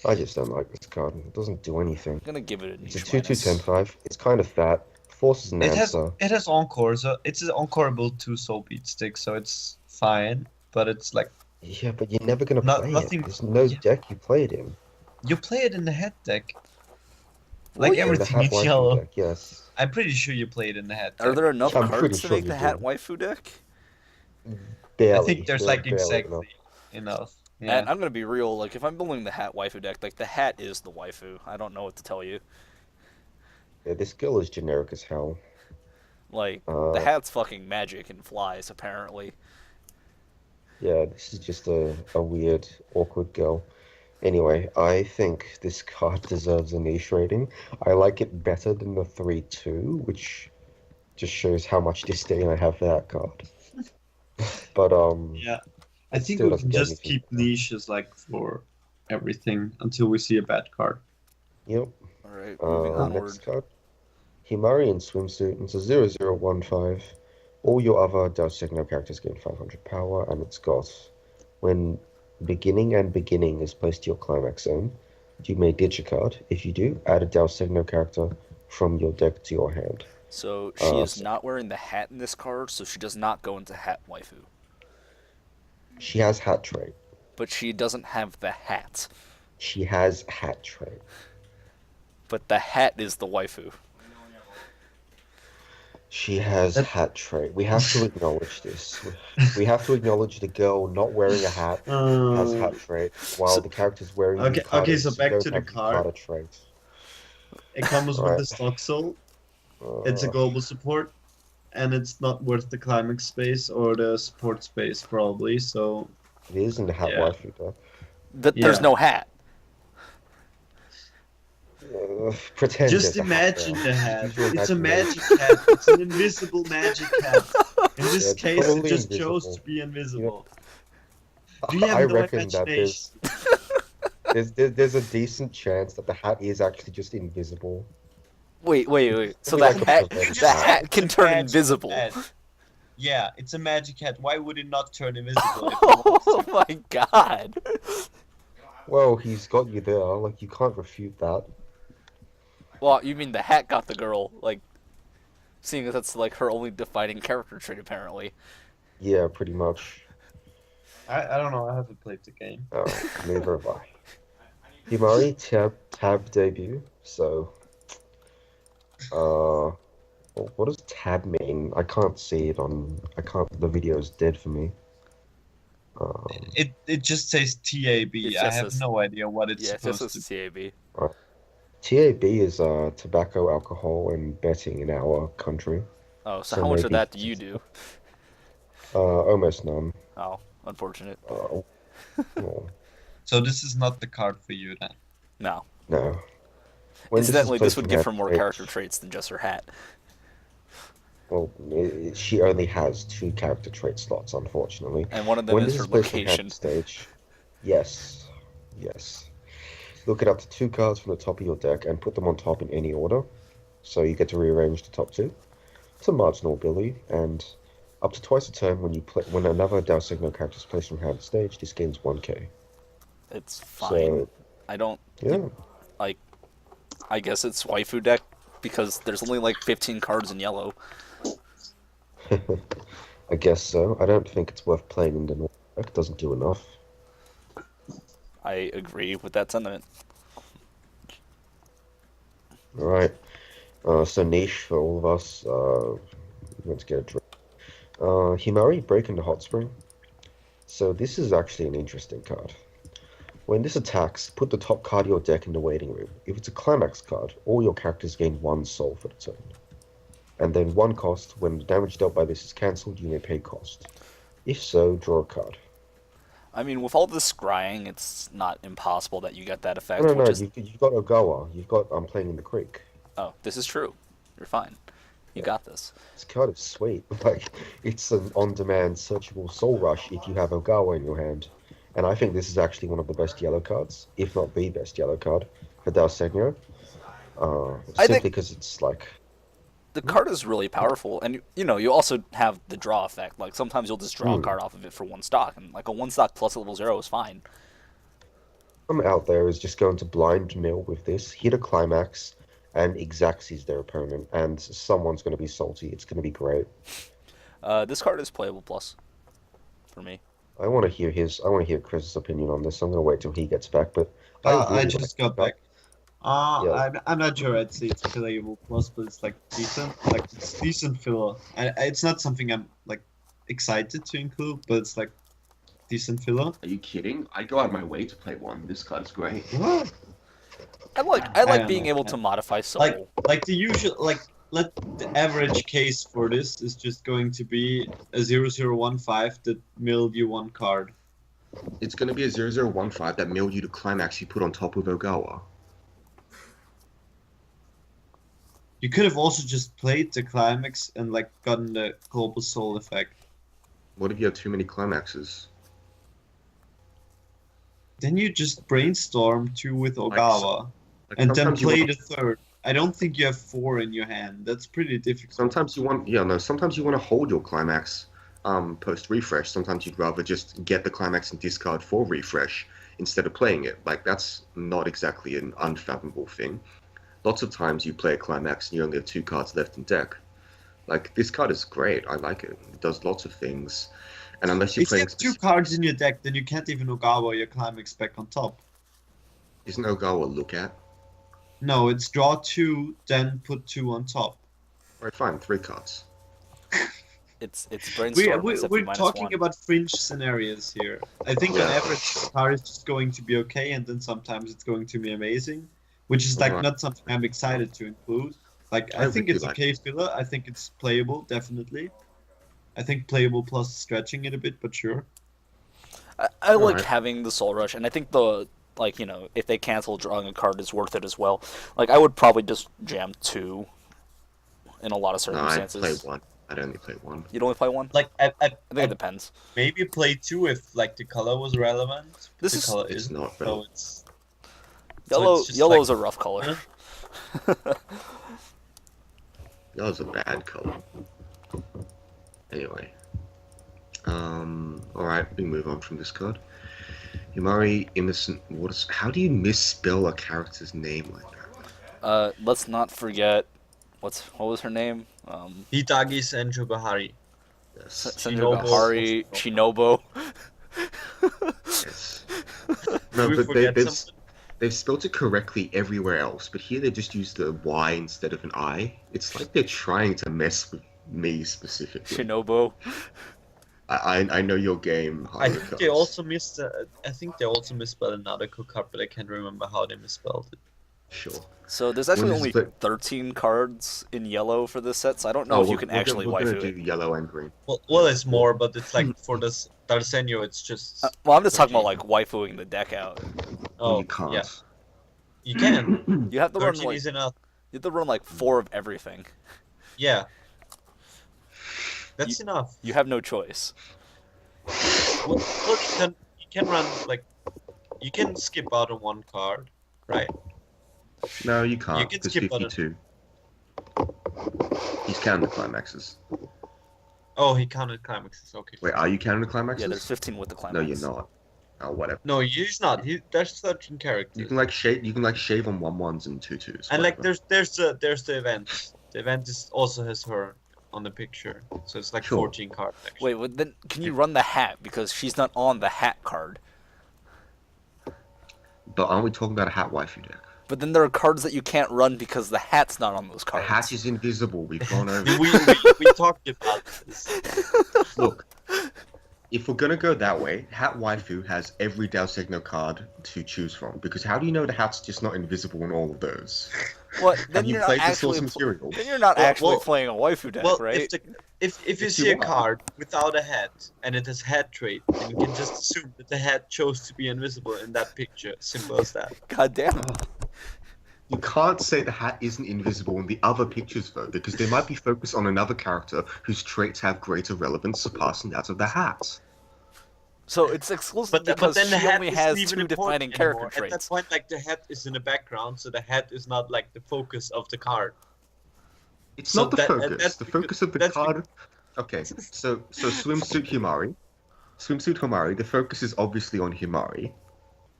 S2: I just don't like this card. It doesn't do anything.
S3: I'm gonna give it a
S2: It's a
S3: niche
S2: 2-2-10-5. It's kind of fat. Forces an
S1: It has
S2: answer.
S1: Encore, so it's an Encore-able 2 soul beat stick, so it's fine. But it's like
S2: Yeah, but you're never gonna
S1: No-
S2: play
S1: nothing-
S2: it. There's no
S1: yeah.
S2: deck you play it in.
S1: you play it in the head deck.
S3: Will
S1: Like
S3: you?
S2: In the
S1: everything
S2: hat
S1: is
S2: waifu
S1: yellow.
S2: deck, yes.
S1: I'm pretty sure you play it in the head deck.
S3: Are there enough
S2: I'm pretty
S3: cards to
S2: sure
S3: make
S2: you
S3: the hat
S2: do.
S3: waifu deck?
S2: Barely.
S1: I think there's like
S2: barely
S1: exactly
S2: enough.
S1: enough. Yeah.
S3: And I'm gonna be real, like if I'm building the hat waifu deck, like the hat is the waifu. I don't know what to tell you.
S2: Yeah, this girl is generic as hell.
S3: Like
S2: Uh,
S3: the hat's fucking magic and flies apparently.
S2: Yeah, this is just a weird, awkward girl. Anyway, I think this card deserves a niche rating. I like it better than the 3-2, which just shows how much disdain I have for that card. But
S1: Yeah. I think
S2: still
S1: we
S2: doesn't
S1: can
S2: get
S1: just
S2: anything.
S1: keep niches like for everything until we see a bad card.
S2: Yep.
S3: Alright, moving onward.
S2: Next card. Himari in Swimsuit. It's a 0-0-1-5. All your other Dal Segno characters gain 500 power, and it's got when beginning is placed to your climax zone, you may ditch a card. If you do, add a Dal Segno character from your deck to your hand.
S3: So she is not wearing the hat in this card, so she does not go into hat waifu.
S2: She has hat trait.
S3: But she doesn't have the hat.
S2: She has hat trait.
S3: But the hat is the waifu.
S2: She has hat trait. We have to acknowledge this. We have to acknowledge the girl not wearing a hat has hat trait, while
S3: So-
S2: the characters wearing
S1: Okay,
S2: the
S1: okay, so back
S2: don't
S1: to the
S2: have
S1: card.
S2: Yukata trait.
S1: It comes with
S2: Right.
S1: the stock soul. It's a
S2: Uh,
S1: global support, and it's not worth the climax space or the support space probably. So
S2: It is in the hat
S1: Yeah.
S2: waifu deck.
S3: There's
S1: Yeah.
S3: no hat.
S2: Pretend
S1: just
S2: there's a hat
S1: imagine
S2: there.
S1: the hat.
S2: Use your
S1: It's a
S2: imagination.
S1: magic hat. It's an invisible magic hat. In this
S2: Yeah, it's
S1: case, it
S2: totally
S1: just chose
S2: invisible.
S1: to be invisible. Do you
S2: I
S1: have no
S2: reckon that
S1: imagination?
S2: there's a decent chance that the hat is actually just invisible.
S3: Wait. So
S2: Maybe
S3: the
S2: like a
S3: hat,
S2: prevent
S3: the
S2: hat.
S3: hat can
S1: It's a
S3: turn
S1: magic
S3: invisible.
S1: hat. Yeah, it's a magic hat. Why would it not turn invisible? if it
S3: Oh
S1: wants to?
S3: my god.
S2: Well, he's got you there. Like, you can't refute that.
S3: Well, you mean the hat got the girl, like, seeing as that's like her only defining character trait apparently.
S2: Yeah, pretty much.
S1: I don't know. I haven't played the game.
S2: Oh, neither have I. Himari tab debut. So, uh, what does tab mean? I can't see it on. I can't. The video is dead for me. Um,
S1: It just says TAB.
S3: It's
S1: I
S3: just
S1: have
S3: a
S1: no idea what it's
S3: yeah, it's just a
S1: supposed to be.
S3: CAB.
S2: right. TAB is tobacco, alcohol, and betting in our country.
S3: Oh, so
S2: So
S3: how much of
S2: maybe
S3: that do you do?
S2: almost none.
S3: Oh, unfortunate.
S2: Uh, well,
S1: So this is not the card for you then.
S3: No.
S2: no. When
S3: Incidentally, this
S2: placed
S3: would
S2: from
S3: give
S2: hand
S3: her more
S2: to
S3: character
S2: stage,
S3: traits than just her hat.
S2: well, she only has 2 character trait slots, unfortunately.
S3: And one of them
S2: When
S3: is
S2: this
S3: her
S2: is placed from hand
S3: location.
S2: to stage, yes, yes. Look at up to 2 cards from the top of your deck and put them on top in any order. So you get to rearrange the top 2. It's a marginal ability, and up to twice a turn when another Dal Segno character is placed from hand to stage, this gains 1k.
S3: It's fine.
S2: So,
S3: I don't
S2: yeah.
S3: like. I guess it's waifu deck because there's only like 15 cards in yellow.
S2: I guess so. I don't think it's worth playing in the normal deck. It doesn't do enough.
S3: I agree with that sentiment.
S2: Alright. So niche for all of us. Let's get a drink. Himari, Break into Hot Spring. So this is actually an interesting card. When this attacks, put the top card of your deck in the waiting room. If it's a climax card, all your characters gain 1 soul for the turn. And then 1 cost. When the damage dealt by this is cancelled, you may pay cost. If so, draw a card.
S3: I mean, with all this scrying, it's not impossible that you get that effect.
S2: No,
S3: Which is
S2: you've got Ogawa. You've got I'm playing in the creek.
S3: oh, this is true. You're fine. You got this.
S2: This card is sweet. Like, it's an on-demand searchable soul rush if you have Ogawa in your hand. And I think this is actually one of the best yellow cards, if not the best yellow card for Dal Segno. Simply because it's like...
S3: The card is really powerful, and you also have the draw effect. Like sometimes you'll just draw a card off of it for 1 stock, and like a 1 stock plus level 0 is fine.
S2: Some out there is just going to blind mill with this, hit a climax, and Xaxes their opponent, and someone's going to be salty. It's going to be great.
S3: This card is playable plus for me.
S2: I want to hear Chris's opinion on this. I'm going to wait till he gets back, but
S1: I just got back.
S2: Yeah.
S1: I'm not sure I'd say it's playable plus, but it's like decent. Like it's decent filler. It's not something I'm like excited to include, but it's like decent filler.
S4: Are you kidding? I go out of my way to play one. This card's great.
S1: What?
S3: I like
S1: don't
S3: being
S1: know,
S3: able
S1: man.
S3: to modify soul.
S1: Like the usual the average case for this is just going to be a 0015 that milled you 1 card.
S4: It's going to be a 0015 that milled you to climax you put on top of Ogawa.
S1: You could have also just played the climax and like gotten the global soul effect.
S4: What if you have too many climaxes?
S1: Then you just brainstorm 2 with Ogawa
S4: Like
S1: and then
S4: sometimes you
S1: play
S4: want-
S1: the 3rd. I don't think you have 4 in your hand. That's pretty difficult.
S4: Sometimes you want to hold your climax post refresh. Sometimes you'd rather just get the climax and discard for refresh instead of playing it. Like that's not exactly an unfathomable thing. Lots of times you play a climax and you only have 2 cards left in deck. Like this card is great. I like it. It does lots of things. And unless you're
S1: If you
S4: playing
S1: have 2 cards in your deck, then you can't even Ogawa your climax back on top.
S4: isn't Ogawa look at?
S1: No, it's draw 2, then put 2 on top.
S4: Alright, fine, 3 cards.
S3: It's brainstorm. except
S1: We're
S3: for
S1: talking
S3: -1.
S1: about fringe scenarios here. I think on average, the card is just going to be okay, and then sometimes it's going to be amazing, which is like
S4: Alright.
S1: not something I'm excited to include. Like I think
S4: really
S1: it's
S4: like
S1: okay filler. I think it's playable, definitely. I think playable plus stretching it a bit, but sure.
S3: I like
S4: Alright.
S3: having the soul rush, and I think if they cancel drawing a card is worth it as well. Like I would probably just jam 2 in a lot of
S4: No, I
S3: circumstances.
S4: play 1. I'd only play 1.
S3: You'd only play 1?
S1: Like
S3: I think it depends.
S1: maybe play 2 if like the color was relevant.
S3: This
S1: the
S3: is-
S1: color
S4: It's
S1: isn't,
S4: not
S1: so
S4: relevant.
S1: it's just
S3: Yellow's
S1: like-
S3: a rough color.
S4: That was a bad color. Anyway. Alright, we move on from this card. Himari Innocent Waters. How do you misspell a character's name like that?
S3: Let's not forget what was her name?
S1: Hitagi Senju Bahari.
S4: Yes.
S3: Senju
S1: Shinobu.
S3: Bahari Shinobu.
S4: Yes. No,
S1: Did we
S4: but
S1: forget
S4: they
S1: something?
S4: They've spelled it correctly everywhere else, but here they just use the Y instead of an I. It's like they're trying to mess with me specifically.
S3: Shinobu.
S4: I know your game.
S1: I think they also missed. I think they also misspelled another card, but I can't remember how they misspelled it.
S4: Sure.
S3: So there's actually
S4: When
S3: only
S4: is the-
S3: 13 cards in yellow for this set, so I don't know if you can actually
S4: we're
S3: waifu
S4: gonna
S3: it.
S4: do yellow and green.
S1: Well, it's more, but it's like for this Dal Segno, it's just.
S3: Well, I'm just talking about
S1: 13.
S3: like waifuing the deck out.
S1: Oh,
S4: You can't.
S1: yeah, you can.
S3: You have to run
S1: 13
S3: like
S1: is enough.
S3: you have to run like 4 of everything.
S1: Yeah. That's enough.
S3: You have no choice.
S1: Well, you can run like you can skip out on one card, right?
S4: No, you can't.
S1: You can
S4: There's
S1: skip on
S4: 52. He's counting the climaxes.
S1: Oh, he counted climaxes. Okay.
S4: Wait, are you counting the climaxes?
S3: Yeah, there's 15 with the
S4: No,
S3: climax.
S4: you're not. Oh, whatever.
S1: No, he's not. There's 13 characters.
S4: You can like shave. You can like shave on 1/1s and 2/2s.
S1: And like
S4: whatever.
S1: there's the event. The event also has her on the picture, so it's like
S4: Sure.
S1: 14 cards. Actually.
S3: Wait, well, then can you run the hat because she's not on the hat card?
S4: But aren't we talking about a hat waifu deck?
S3: But then there are cards that you can't run because the hat's not on those
S4: The
S3: cards.
S4: hat is invisible. We've gone over.
S1: we talked about this.
S4: Look, if we're gonna go that way, hat waifu has every Dal Segno card to choose from. Because how do you know the hat's just not invisible in all of those?
S3: What? Then
S4: Have you
S3: you're not
S4: played the
S3: actually
S4: source material?
S3: then you're not
S1: Well,
S3: actually
S1: well-
S3: playing a waifu deck,
S1: Well,
S3: right?
S1: if you
S4: If
S1: see
S4: you
S1: a
S4: are.
S1: card without a hat and it has hat trait, then you can just assume that the hat chose to be invisible in that picture. Simple as that.
S3: God damn.
S4: You can't say the hat isn't invisible in the other pictures though, because they might be focused on another character whose traits have greater relevance surpassing that of the hat.
S3: So it's exclusive
S1: But
S3: because
S1: then the
S3: she
S1: hat
S3: only
S1: isn't
S3: has
S1: even
S3: 2
S1: important
S3: defining
S1: anymore.
S3: character
S1: At that
S3: traits.
S1: point, like the hat is in the background, so the hat is not like the focus of the card.
S4: It's
S1: So
S4: not the
S1: that-
S4: focus.
S1: that's
S4: The
S1: because-
S4: focus of the
S1: that's
S4: card. Okay, so swimsuit Himari. Swimsuit Himari. The focus is obviously on Himari,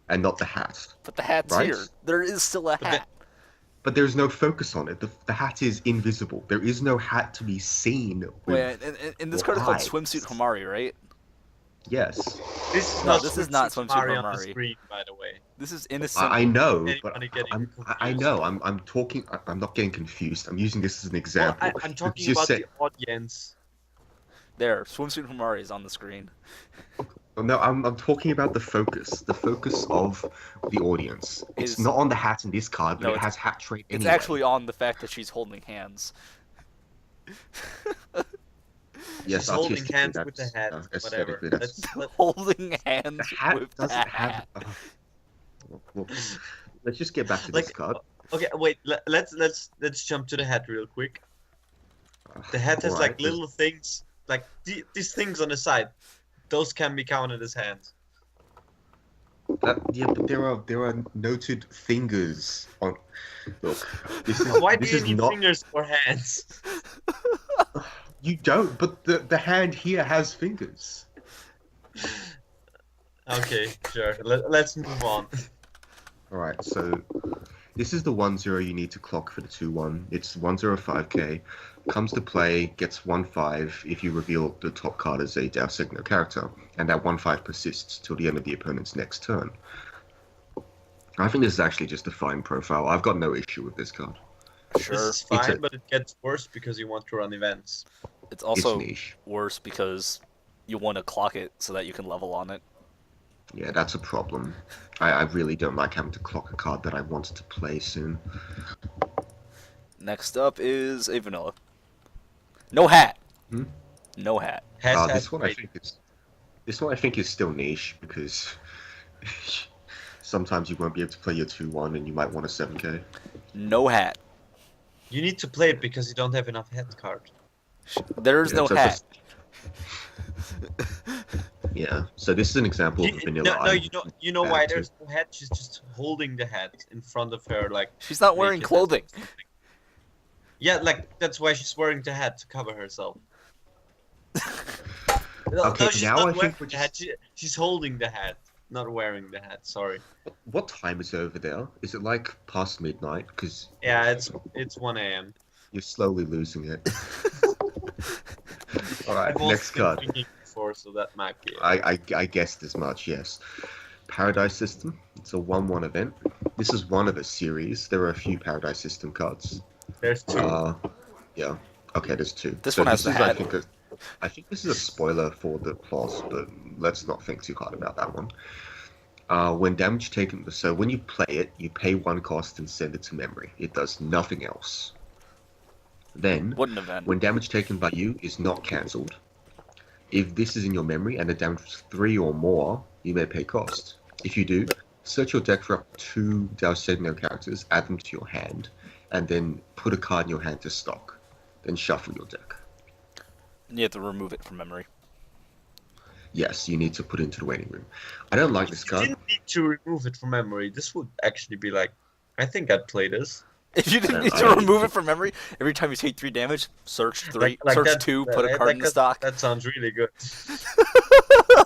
S4: and not the hat.
S3: But the hat's
S4: Right?
S3: here. There is still a
S1: But
S3: hat.
S4: But there's no focus on it. The hat is invisible. There is no hat to be seen. With...
S3: Wait, and this card is called
S4: eyes.
S3: Swimsuit Himari, right?
S4: Yes,
S1: This is
S3: No,
S1: not
S3: this is not Swimsuit
S1: Mario on the
S3: Himari.
S1: screen, by the way.
S3: This is innocent.
S4: I know,
S1: Anybody
S4: but
S1: getting
S4: I know. I'm talking. I'm not getting confused. I'm using this as an
S1: Well,
S4: example.
S1: I'm talking
S4: You
S1: about
S4: said-
S1: the audience.
S3: There, Swimsuit Himari is on the screen.
S4: No, I'm talking about the focus of the audience. It's
S3: Is-
S4: not on the hat in this card, but
S3: No,
S4: it
S3: it's-
S4: has hat trait
S3: It's
S4: anyway.
S3: actually on the fact that she's holding hands.
S4: yes,
S1: She's holding
S4: artistically,
S1: hands with the
S4: that's-
S1: hat. Whatever.
S4: aesthetically, that's
S3: Holding hands
S4: the hat
S3: with
S4: doesn't
S3: the
S4: have.
S3: hat.
S4: Well, let's just get back to this card.
S1: Okay, wait. Let's jump to the hat real quick. The hat has
S4: Alright,
S1: like little things, like these things on the side. Those can be counted as hands.
S4: Yeah, but there are noted fingers on. Look, this is
S1: Why do
S4: this
S1: you
S4: is
S1: need
S4: not.
S1: fingers for hands?
S4: You don't, but the hand here has fingers.
S1: Okay, sure. Let's move on.
S4: Alright, so this is the 1-0 you need to clock for the 2-1. It's 105k. Comes to play, gets 1-5 if you reveal the top card as a Dal Segno character, and that 1-5 persists till the end of the opponent's next turn. I think this is actually just a fine profile. I've got no issue with this card.
S3: Sure.
S1: This is fine,
S4: a-
S1: but it gets worse because you want to run events.
S3: It's also
S4: it's niche.
S3: worse because you want to clock it so that you can level on it.
S4: Yeah, that's a problem. I really don't like having to clock a card that I wanted to play soon.
S3: Next up is a vanilla. No hat.
S4: Hmm?
S3: No hat.
S1: Has
S4: This one I think is still niche because sometimes you won't be able to play your 2-1 and you might want a 7k.
S3: No hat.
S1: You need to play it because you don't have enough head cards.
S3: There's no
S4: so
S3: hat.
S4: Yeah, so this is an example of vanilla.
S1: No,
S4: I'm
S1: you know
S4: bad
S1: why
S4: too.
S1: there's no hat? She's just holding the hat in front of her, like.
S3: She's not wearing
S1: naked.
S3: clothing.
S1: Yeah, like that's why she's wearing the hat to cover herself. No,
S4: Okay,
S1: she's
S4: now
S1: not
S4: I think
S1: wearing
S4: we're
S1: the hat. She's holding the hat, not wearing the hat. Sorry.
S4: What time is it over there? Is it like past midnight? Because
S1: Yeah, it's 1 a.m.
S4: you're slowly losing it. Alright,
S1: I've also
S4: next
S1: been
S4: card.
S1: drinking before, so that might be it.
S4: I guessed as much, yes. Paradise System. It's a 1-1 event. This is one of a series. There are a few Paradise System cards.
S1: There's two.
S4: Yeah. Okay, there's two.
S3: This one has the hat.
S4: I think this is a spoiler for the plot, but let's not think too hard about that one. When damage taken, so when you play it, you pay 1 cost and send it to memory. It does nothing else. Then,
S3: What an event.
S4: when damage taken by you is not cancelled, if this is in your memory and the damage was 3 or more, you may pay cost. If you do, search your deck for up to 2 Dal Segno characters, add them to your hand, and then put a card in your hand to stock. Then shuffle your deck.
S3: And you have to remove it from memory.
S4: Yes, you need to put it into the waiting room. I don't like this
S1: You
S4: card.
S1: didn't need to remove it from memory. This would actually be like, I think I'd play this.
S3: If you didn't need to remove it from memory, every time you take 3 damage, search 3, search
S1: that-
S3: 2, put a card
S1: like
S3: in the stock.
S1: That sounds really good.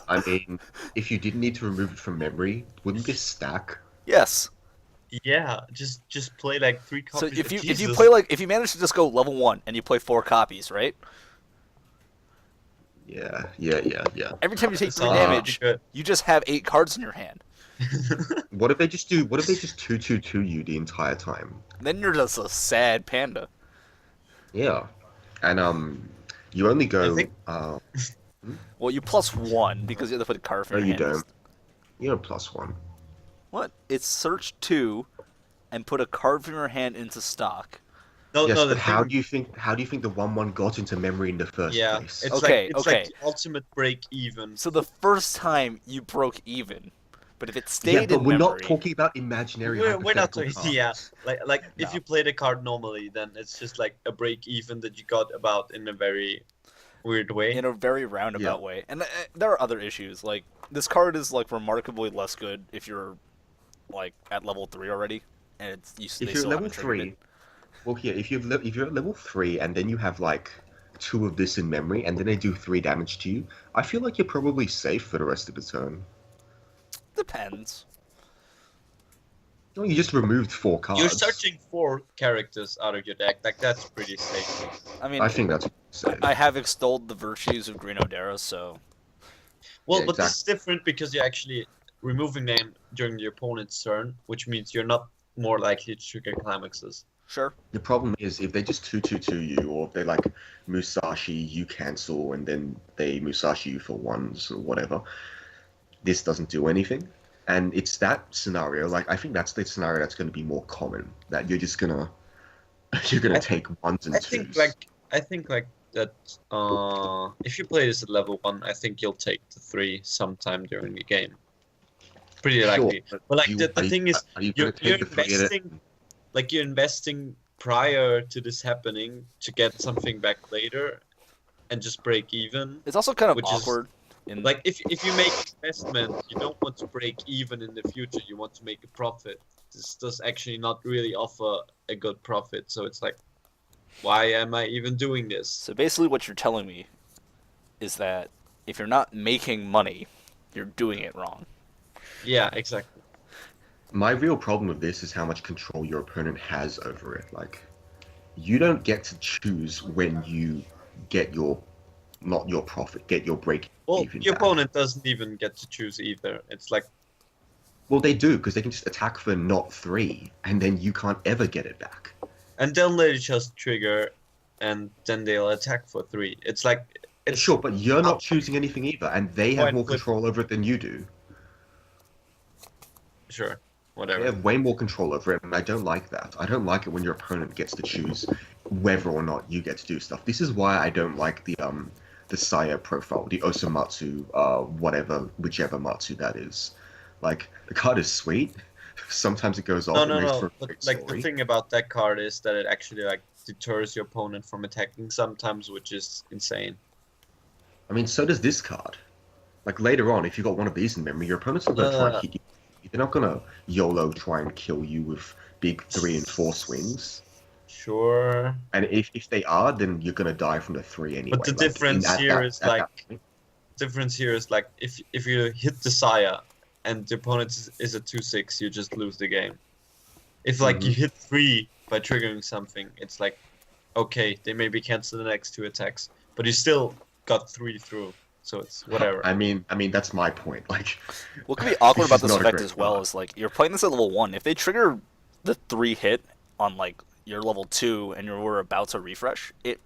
S4: I mean, if you didn't need to remove it from memory, wouldn't this stack?
S3: Yes.
S1: Yeah, just play like 3
S3: So
S1: copies.
S3: if you
S1: Jesus.
S3: play like if you manage to just go level 1 and you play 4 copies, right?
S4: Yeah.
S3: Every time you take 3
S1: Sounds
S3: damage,
S1: good.
S3: you just have 8 cards in your hand.
S4: What if they just 2/2 you the entire time?
S3: Then you're just a sad panda.
S4: Yeah. And you only go
S1: I think-
S3: Well, you +1 because you have to put a card
S4: no
S3: from your
S4: you
S3: hand.
S4: don't. You're a +1.
S3: What? It's search 2 and put a card from your hand into stock.
S1: No,
S4: Yes,
S1: no.
S4: but how do you think the 1/1 got into memory in the first
S1: Yeah,
S4: place?
S1: it's
S3: Okay,
S1: like
S3: okay.
S1: the ultimate break even.
S3: So the first time you broke even, but if it
S4: Yeah,
S3: stayed
S4: but
S3: in
S4: we're
S3: not
S4: not talking about imaginary
S1: We're not
S4: hypothetical
S1: talking.
S4: cards.
S1: Yeah, like if
S3: No.
S1: you play the card normally, then it's just like a break even that you got about in a very weird way.
S3: in a very roundabout way. And there are other issues. Like this card is like remarkably less good if you're like at level 3 already, and it's they
S4: If you're
S3: still
S4: level
S3: haven't triggered
S4: 3,
S3: it.
S4: well, here, if you're at level 3 and then you have like 2 of this in memory and then they do 3 damage to you, I feel like you're probably safe for the rest of the turn.
S3: Depends.
S4: No, you just removed 4 cards.
S1: You're searching 4 characters out of your deck. Like that's pretty safe.
S3: I mean,
S4: I think that's safe.
S3: I have extolled the virtues of Green Odera, so
S1: Well,
S4: Yeah,
S1: but this is different because you're actually removing them during the opponent's turn, which means you're not more likely to trigger climaxes.
S3: sure.
S4: The problem is if they just 2/2 you, or if they like Musashi, you cancel, and then they Musashi you for 1s or whatever. This doesn't do anything, and it's that scenario. Like I think that's the scenario that's going to be more common. That you're just gonna take 1s and 2s.
S1: I think like that. If you play this at level 1, I think you'll take the 3 sometime during the game. Pretty
S4: Sure,
S1: likely. But like
S4: You-
S1: the thing is,
S4: are you gonna
S1: you're
S4: take the 3 at it?
S1: investing. Like you're investing prior to this happening to get something back later, and just break even.
S3: It's also kind of
S1: Which is-
S3: awkward. In
S1: Like if you make investment, you don't want to break even in the future. You want to make a profit. This does actually not really offer a good profit. So it's like, why am I even doing this?
S3: So basically, what you're telling me is that if you're not making money, you're doing it wrong.
S1: Yeah, exactly.
S4: My real problem with this is how much control your opponent has over it. Like, you don't get to choose when you get your, not your profit, get your break
S1: Well,
S4: even
S1: your
S4: back.
S1: opponent doesn't even get to choose either. It's like,
S4: Well, they do, because they can just attack for not 3, and then you can't ever get it back.
S1: and then they just trigger, and then they'll attack for 3. It's like, it's
S4: Sure, but you're not choosing anything either, and they have
S1: Point
S4: more
S1: with-
S4: control over it than you do.
S1: sure,
S4: They
S1: whatever.
S4: have way more control over it, and I don't like that. I don't like it when your opponent gets to choose whether or not you get to do stuff. This is why I don't like the Saya profile, the Osamatsu, whichever Matsu that is. Like, the card is sweet. Sometimes it goes off and makes for a
S1: But
S4: great
S1: like
S4: story.
S1: the thing about that card is that it actually like deters your opponent from attacking sometimes, which is insane.
S4: I mean, so does this card. Like, later on, if you got one of these in memory, your opponent's not going to try and hit you. They're not going to YOLO try and kill you with big 3 and 4 swings.
S1: Sure.
S4: And if they are, then you're going to die from the 3 anyway.
S1: But the
S4: Like,
S1: difference
S4: at
S1: here
S4: that-
S1: is
S4: at that
S1: like
S4: point.
S1: difference here is like if you hit the Saya and the opponent is a 2/6, you just lose the game. If like you hit 3 by triggering something, it's like okay, they maybe cancel the next 2 attacks, but you still got 3 through. so it's whatever.
S4: I mean that's my point. Like,
S3: What could be awkward about
S4: is
S3: this
S4: not a
S3: effect
S4: great
S3: as well
S4: card.
S3: is like you're playing this at level 1. If they trigger the 3 hit on like your level 2 and we're about to refresh, it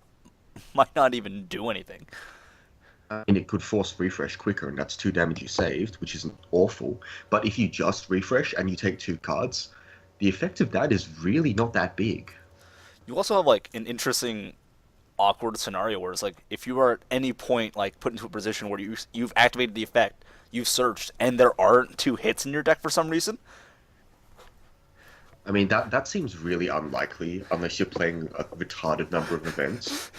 S3: might not even do anything.
S4: I mean, it could force refresh quicker, and that's 2 damage you saved, which isn't awful. But if you just refresh and you take 2 cards, the effect of that is really not that big.
S3: You also have like an interesting awkward scenario where it's like if you are at any point like put into a position where you've activated the effect, you've searched, and there aren't 2 hits in your deck for some reason.
S4: I mean, that seems really unlikely unless you're playing a retarded number of events.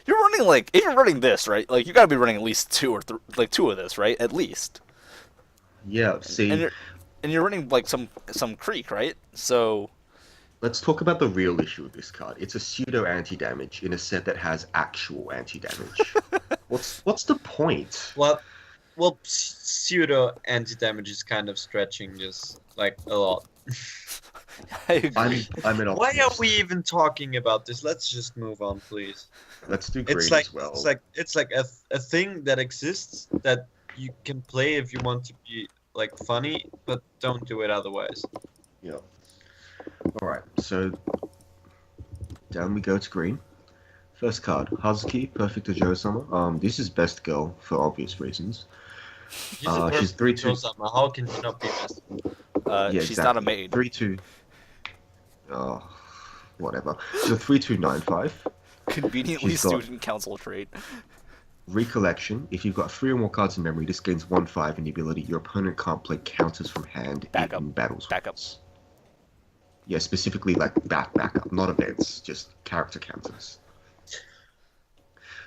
S3: You're running like if you're running this right, like you got to be running at least 2 or like 2 of this, right? At least.
S4: Yeah, see,
S3: And you're running like some creek, right? So
S4: let's talk about the real issue with this card. It's a pseudo anti-damage in a set that has actual anti-damage. What's the point?
S1: Well, pseudo anti-damage is kind of stretching this like a lot.
S3: I agree.
S4: I'm an
S1: Why are
S4: optimist.
S1: we even talking about this? Let's just move on, please.
S4: Let's do green
S1: It's like
S4: as well.
S1: it's like a thing that exists that you can play if you want to be like funny, but don't do it otherwise.
S4: Yeah. All right. So down we go to green. First card, Hazuki, Perfect Joe Summer. This is best girl for obvious reasons.
S1: She's a
S4: She's
S1: perfect
S4: 3/2.
S1: girl summer. How can she not be best?
S4: Yeah,
S3: she's not a maid.
S4: 3/2. Oh, whatever. She's a 3/2/9/5.
S3: Conveniently
S4: She's got-
S3: student council trait.
S4: Recollection. If you've got 3 or more cards in memory, this gains 1/5 in the ability. Your opponent can't play counters from hand
S3: Backup.
S4: in battles.
S3: Backups.
S4: Yeah, specifically like backup, not events, just character counters.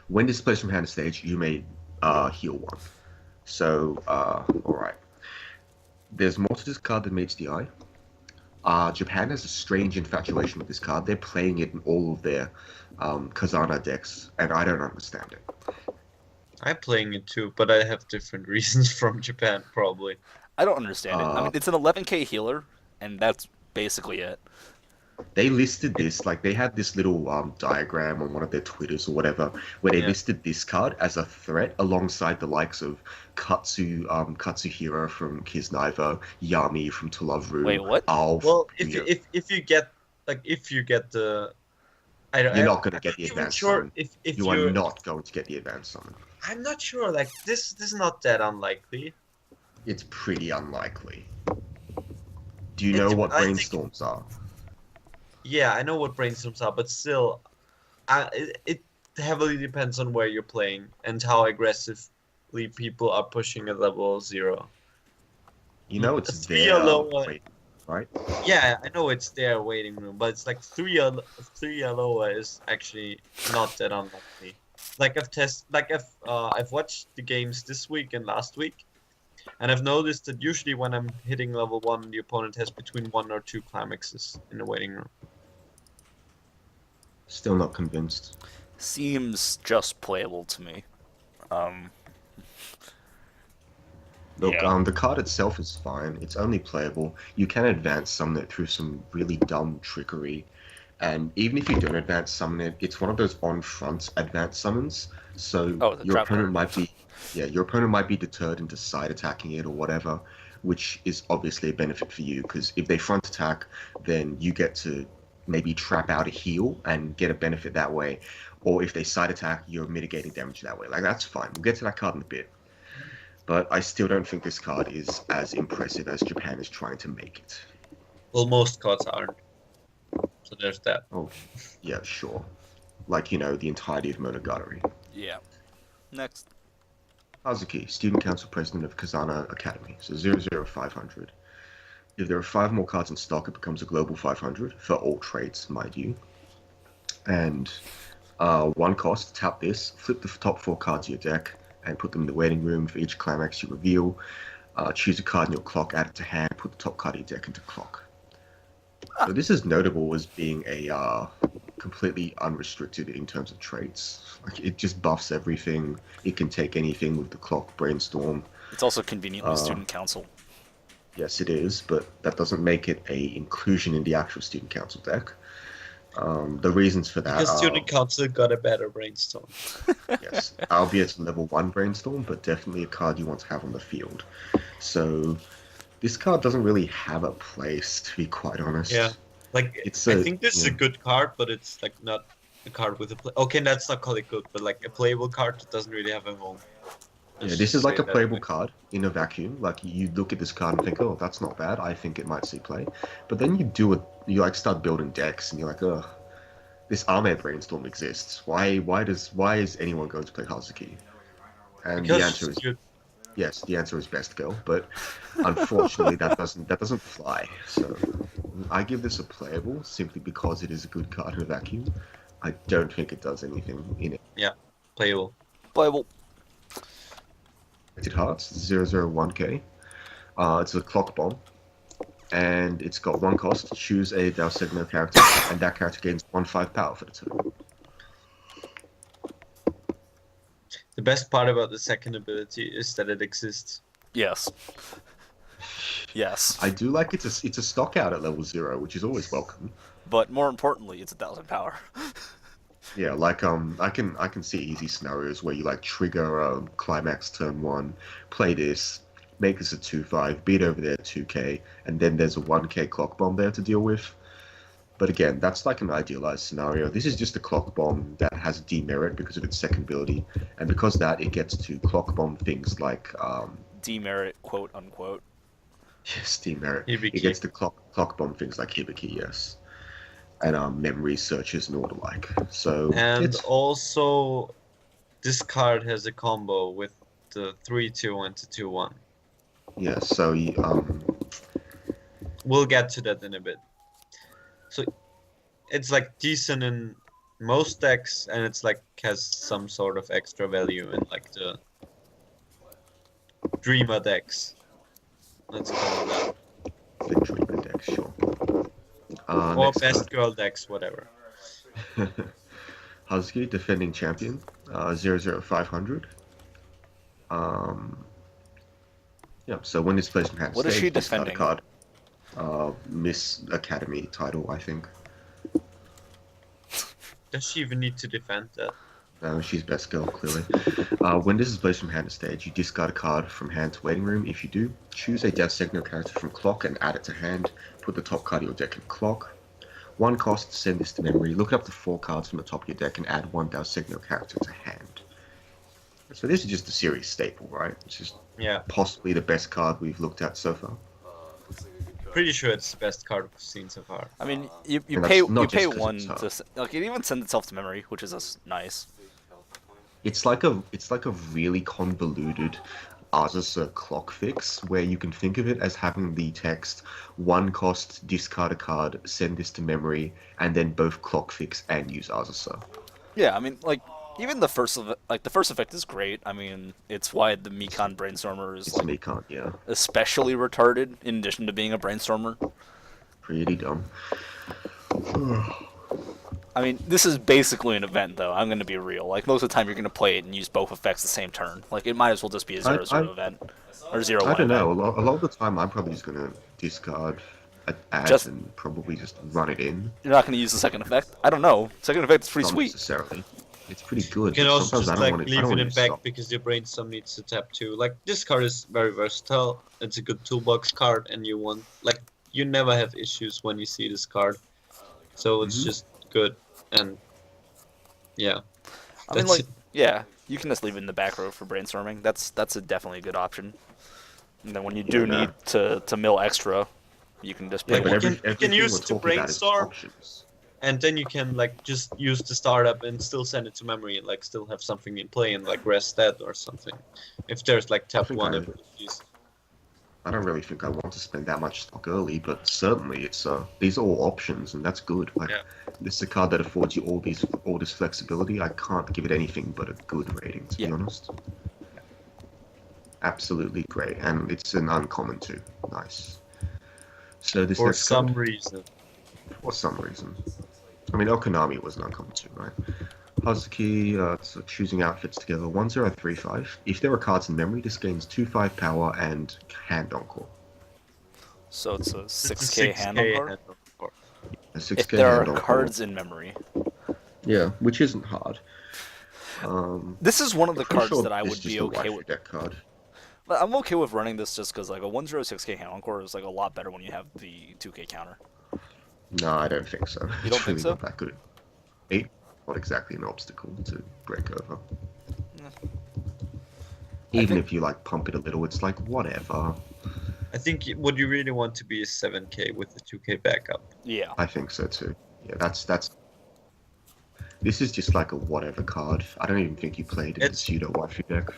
S4: When displays from hand to stage, you may heal 1. So, alright. There's more to this card than meets the eye. Japan has a strange infatuation with this card. They're playing it in all of their Kazana decks, and I don't understand it.
S1: I'm playing it too, but I have different reasons from Japan, probably.
S3: I don't understand it. I mean, it's an 11k healer, and that's basically it.
S4: They listed this, like they had this little diagram on one of their Twitters or whatever, where they listed this card as a threat alongside the likes of Katsuhiro from Kisnaiva, Yami from To Love Ru,
S3: Wait, what?
S4: Alf.
S1: Well,
S4: Mio.
S1: if you get the, I don't.
S4: You're
S1: I-
S4: not going to
S1: I'm
S4: get the
S1: even
S4: advanced
S1: sure
S4: summon.
S1: if
S4: You are not going to get the advanced summon.
S1: I'm not sure. Like this is not that unlikely.
S4: It's pretty unlikely. Do you
S1: It-
S4: know what
S1: I think-
S4: brainstorms are?
S1: Yeah, I know what brainstorms are, but still, it heavily depends on where you're playing and how aggressively people are pushing at level 0.
S4: You know it's
S1: It's 3
S4: there.
S1: or lower.
S4: Wait, right?
S1: Yeah, I know it's their waiting room, but it's like 3 or lower is actually not that unlikely. Like I've watched the games this week and last week, and I've noticed that usually when I'm hitting level 1, the opponent has between 1 or 2 climaxes in the waiting room.
S4: Still not convinced.
S3: Seems just playable to me.
S4: Look,
S3: Yeah.
S4: the card itself is fine. It's only playable. You can advance summon it through some really dumb trickery. And even if you don't advance summon it, it's one of those on-front advance summons. So
S3: Oh, the
S4: your
S3: trap
S4: opponent
S3: card.
S4: might be, your opponent might be deterred into side attacking it or whatever, which is obviously a benefit for you because if they front attack, then you get to maybe trap out a heal and get a benefit that way. Or if they side attack, you're mitigating damage that way. Like that's fine. We'll get to that card in a bit. But I still don't think this card is as impressive as Japan is trying to make it.
S1: Well, most cards aren't. So there's that.
S4: Oh, yeah, sure. Like, the entirety of Monogatari.
S3: Yeah. Next.
S4: Hazuki, Student Council President of Kazana Academy. So 00500. If there are 5 more cards in stock, it becomes a global 500 for all traits, mind you. And 1 cost, tap this, flip the top 4 cards of your deck, and put them in the waiting room for each climax you reveal. Choose a card in your clock, add it to hand, put the top card of your deck into clock. So this is notable as being a completely unrestricted in terms of traits. Like it just buffs everything. It can take anything with the clock, brainstorm.
S3: It's also conveniently student council.
S4: Yes, it is, but that doesn't make it a inclusion in the actual student council deck. The reasons for that
S1: Because
S4: are,
S1: Student Council got a better brainstorm.
S4: yes, albeit level 1 brainstorm, but definitely a card you want to have on the field. So this card doesn't really have a place, to be quite honest.
S1: Yeah. Like,
S4: It's
S1: I
S4: a-
S1: think this is a
S4: yeah.
S1: good card, but it's like not a card with a play. Okay, let's not call it good, but like a playable card that doesn't really have a home.
S4: Yeah, this is like a playable card in a vacuum. Like you look at this card and think, oh, that's not bad. I think it might see play. But then you do it. You like start building decks, and you're like, oh, this Armor Brainstorm exists. Why is anyone going to play Hazuki? And the answer is yes. The answer is best girl. But unfortunately, that doesn't fly. So I give this a playable simply because it is a good card in a vacuum. I don't think it does anything in it.
S1: Yeah, playable.
S3: Playable.
S4: Hearts 001k. It's a clock bomb, and it's got 1 cost. Choose a Dal Segno character, and that character gains 1/5 power for the turn.
S1: The best part about the second ability is that it exists.
S3: Yes. Yes.
S4: I do like it's a stock out at level 0, which is always welcome.
S3: But more importantly, it's 1,000 power.
S4: Yeah, like I can see easy scenarios where you like trigger climax turn 1, play this, make this a 2/5, beat over there 2k, and then there's a 1k clock bomb there to deal with. But again, that's like an idealized scenario. This is just a clock bomb that has demerit because of its second ability, and because of that, it gets to clock bomb things like
S3: Demerit, quote unquote.
S4: yes, demerit.
S1: Hibiki.
S4: It gets to clock bomb things like Hibiki, yes, and memory searches and all the like. So
S1: And
S4: it's
S1: also, this card has a combo with the 3/2 and the 2/1.
S4: yeah. So
S1: We'll get to that in a bit. So it's like decent in most decks, and it's like has some sort of extra value in like the Dreamer decks. Let's call it that.
S4: the Dreamer deck, sure.
S1: Or
S4: Next
S1: best
S4: card.
S1: girl decks, whatever.
S4: Hazuki, defending champion, 00500. Yeah, so when it's placed in hand
S3: What is
S4: stage,
S3: she
S4: discard a
S3: defending?
S4: card. Miss Academy title, I think.
S1: Does she even need to defend that?
S4: She's best girl, clearly. When this is placed from hand to stage, you discard a card from hand to waiting room. If you do, choose a Dal Segno character from clock and add it to hand. Put the top card of your deck in clock. 1 cost, send this to memory. Look up the 4 cards from the top of your deck and add 1 Dal Segno character to hand. So this is just a series staple, right? It's just
S1: Yeah,
S4: possibly the best card we've looked at so far.
S1: pretty sure it's the best card we've seen so far.
S3: I mean, you
S4: And
S3: pay
S4: that's not
S3: you pay
S4: just 'cause
S3: 1
S4: it's
S3: to
S4: tough.
S3: like it even sends itself to memory, which is nice.
S4: It's like a really convoluted Azusa clock fix where you can think of it as having the text 1 cost, discard a card, send this to memory, and then both clock fix and use Azusa.
S3: Yeah, I mean, like even the first effect is great. I mean, it's why the Mekon Brainstormer is
S4: It's
S3: like
S4: Mekon, yeah.
S3: especially retarded in addition to being a brainstormer.
S4: Pretty dumb.
S3: I mean, this is basically an event, though. I'm going to be real. Like, most of the time, you're going to play it and use both effects the same turn. Like, it might as well just be a 0/0 event. Or 0/1
S4: I don't know.
S3: event.
S4: A lot of the time, I'm probably just going to discard ads
S3: Just-
S4: and probably just run it in.
S3: You're not going to use the second effect? I don't know. Second effect is pretty
S4: Not
S3: sweet.
S4: necessarily. It's pretty good.
S1: You can
S4: but
S1: also
S4: sometimes
S1: just
S4: I don't
S1: like
S4: want to,
S1: leave it in back
S4: stop.
S1: because your brainstorm needs to tap too. Like this card is very versatile. It's a good toolbox card, and you never have issues when you see this card. So it's
S4: Mhm.
S1: just good, and yeah.
S3: I mean,
S1: That's
S3: like,
S1: it.
S3: yeah, you can just leave it in the back row for brainstorming. That's definitely a good option. And then when you do
S4: Yeah.
S3: need to mill extra, you can just
S1: Yeah,
S3: play
S1: but
S3: one.
S1: you can
S4: everything
S1: use
S4: we're
S1: it to
S4: talking about is
S1: brainstorm.
S4: options.
S1: And then you can like just use the startup and still send it to memory and like still have something in play and like rest that or something. If there's like tap
S4: think
S1: one
S4: I-
S1: abilities.
S4: I don't really think I want to spend that much stock early, but certainly it's these are all options, and that's good. Like
S1: Yeah.
S4: this is a card that affords you all this flexibility. I can't give it anything but a good rating, to be
S3: Yeah.
S4: honest. Absolutely great, and it's an uncommon too. Nice. So this
S1: For
S4: next
S1: some
S4: card,
S1: reason.
S4: for some reason, I mean Okonami was an uncommon too, right? Hazuki, so choosing outfits together, 1035. If there are cards in memory, this gains 2/5 power and hand encore.
S3: So it's a
S1: It's a
S3: 6k hand on card.
S1: hand on card.
S4: A 6k
S3: if there are
S4: hand on
S3: cards in memory.
S4: Yeah, which isn't hard.
S3: This is one of the
S4: Pretty
S3: cards
S4: sure
S3: that I
S4: this
S3: would
S4: is
S3: be
S4: just a
S3: okay
S4: waifu
S3: with.
S4: deck card.
S3: But I'm okay with running this just because like a 106k hand encore is like a lot better when you have the 2k counter.
S4: No, I don't think so.
S3: You don't
S4: It's
S3: think
S4: really
S3: so?
S4: not that good. 8, not exactly an obstacle to break over. Even
S3: think-
S4: if you like pump it a little, it's like whatever.
S1: I think what you really want to be is 7k with the 2k backup.
S3: Yeah.
S4: I think so too. Yeah, that's. This is just like a whatever card. I don't even think you played it in
S1: It's-
S4: pseudo waifu deck.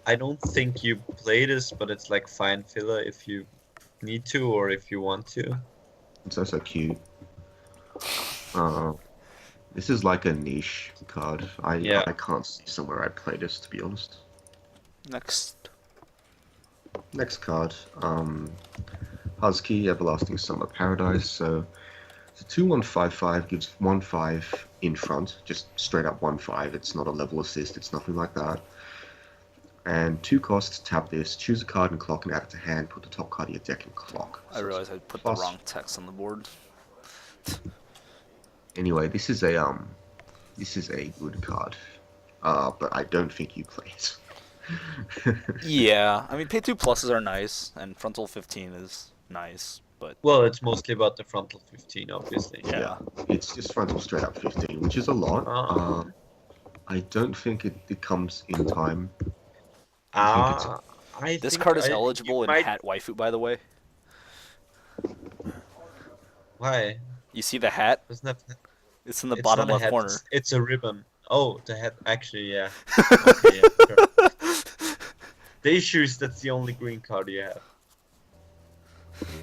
S1: I don't think you play this, but it's like fine filler if you need to or if you want to.
S4: It's also cute. This is like a niche card.
S1: Yeah.
S4: I can't see somewhere I'd play this, to be honest.
S3: Next.
S4: Next card, Hazuki, Everlasting Summer Paradise. So it's a 2/1/5/5, gives 1/5 in front, just straight up 1/5. It's not a level assist, it's nothing like that. And 2 costs, tap this, choose a card and clock and add it to hand, put the top card of your deck in clock.
S3: I realized I put
S4: plus-
S3: the wrong text on the board.
S4: Anyway, this is a good card. But I don't think you play it.
S3: Yeah, I mean, pay 2 pluses are nice, and frontal 15 is nice, but
S1: Well, it's mostly about the frontal 15, obviously.
S3: yeah.
S4: It's just frontal straight up 15, which is a lot.
S1: Ah.
S4: I don't think it comes in time.
S3: This card is
S1: you
S3: eligible in
S1: might-
S3: Hat Waifu, by the way.
S1: Why?
S3: You see the hat?
S1: Doesn't have
S3: It's in the
S1: it's
S3: bottom
S1: not a
S3: left
S1: hat,
S3: corner.
S1: It's a ribbon. Oh, the hat. Actually, yeah. Okay, yeah, sure. The issue is that's the only green card you have.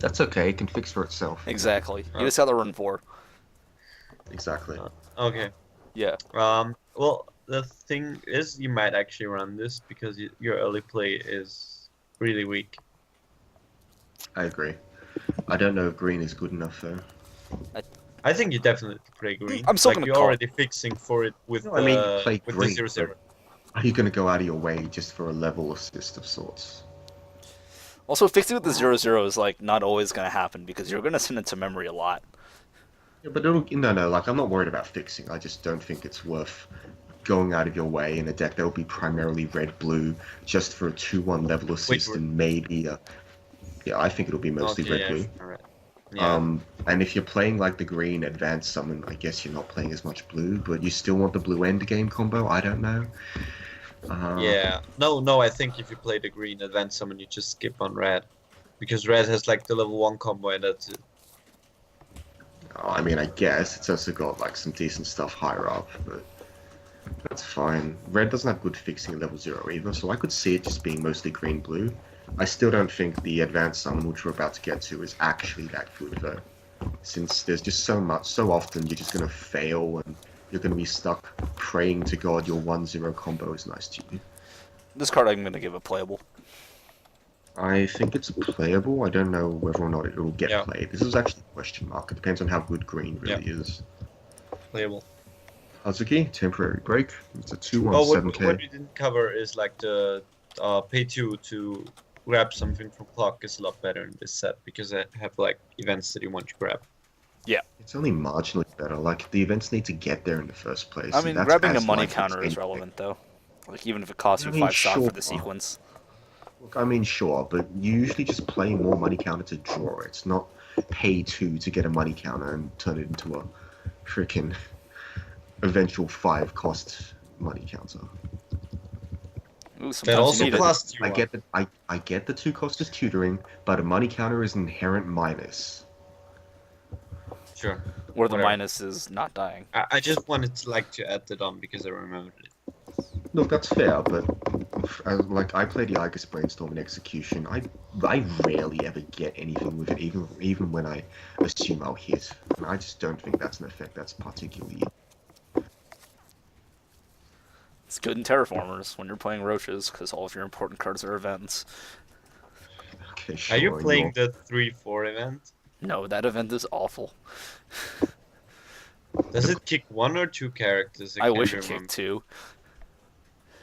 S4: That's okay. It can fix for itself.
S3: Exactly.
S1: Oh.
S3: You just gotta run 4.
S4: Exactly.
S1: Okay.
S3: Yeah.
S1: Well, the thing is, you might actually run this because your early play is really weak.
S4: I agree. I don't know if green is good enough though.
S1: I think you definitely play green.
S3: I'm still
S1: like
S3: gonna
S1: you're
S3: call
S1: already fixing for it with
S4: No, I mean, you play
S1: with
S4: green.
S1: the 0/0.
S4: Are you going to go out of your way just for a level assist of sorts?
S3: Also, fixing with the 0/0 is like not always gonna happen because you're gonna send it to memory a lot.
S4: Yeah, but no. Like I'm not worried about fixing. I just don't think it's worth going out of your way in a deck that will be primarily red-blue just for a 2/1 level assist
S1: Wait.
S4: and maybe a. Yeah, I think it'll be mostly
S1: Okay,
S4: red-blue.
S1: yeah, alright. Yeah.
S4: And if you're playing like the green advanced summon, I guess you're not playing as much blue, but you still want the blue end game combo. I don't know.
S1: Yeah. No, I think if you play the green advanced summon, you just skip on red. Because red has like the level 1 combo and that's it.
S4: I mean, I guess it's also got like some decent stuff higher up, but that's fine. Red doesn't have good fixing at level 0 either, so I could see it just being mostly green-blue. I still don't think the advanced summon, which we're about to get to, is actually that good though. Since there's just so often you're just gonna fail and you're gonna be stuck praying to God your 1/0 combo is nice to you.
S3: This card I'm gonna give a playable.
S4: I think it's playable. I don't know whether or not it will get
S1: Yeah.
S4: played. This is actually a question mark. It depends on how good green really is.
S1: Playable.
S4: Hazuki, temporary break. It's a
S1: Oh, what
S4: 2/1/7k.
S1: you didn't cover is like the pay 2 to grab something from clock is a lot better in this set because I have like events that you want to grab.
S4: It's only marginally better. Like the events need to get there in the first place.
S3: I
S4: and
S3: mean,
S4: that's
S3: grabbing a
S4: as
S3: money
S4: likely as
S3: counter is
S4: anything.
S3: relevant though. Like even if it costs you
S4: I mean,
S3: 5 stock for
S4: sure.
S3: the sequence.
S4: Look, I mean, sure, but you usually just play more money counter to draw. It's not pay 2 to get a money counter and turn it into a freaking eventual 5 cost money counter.
S3: Ooh,
S1: That
S3: sometimes
S1: also
S3: you need it.
S1: plus you
S4: I
S1: one.
S4: get that. I get the 2 cost is tutoring, but a money counter is an inherent minus.
S1: Sure.
S3: Where the
S1: whatever.
S3: minus is not dying.
S1: I just wanted to like to add that on because I remembered it.
S4: Look, that's fair, but like I play the Igus Brainstorm in Execution. I rarely ever get anything with it, even when I assume I'll hit. And I just don't think that's an effect that's particularly.
S3: It's good in Terraformers when you're playing Roaches because all of your important cards are events.
S4: Okay, sure.
S1: Are you playing
S4: you're-
S1: the 3/4 event?
S3: No, that event is awful.
S1: Does it kick 1 or 2 characters?
S3: I
S1: can't
S3: wish it
S1: remember.
S3: kicked 2.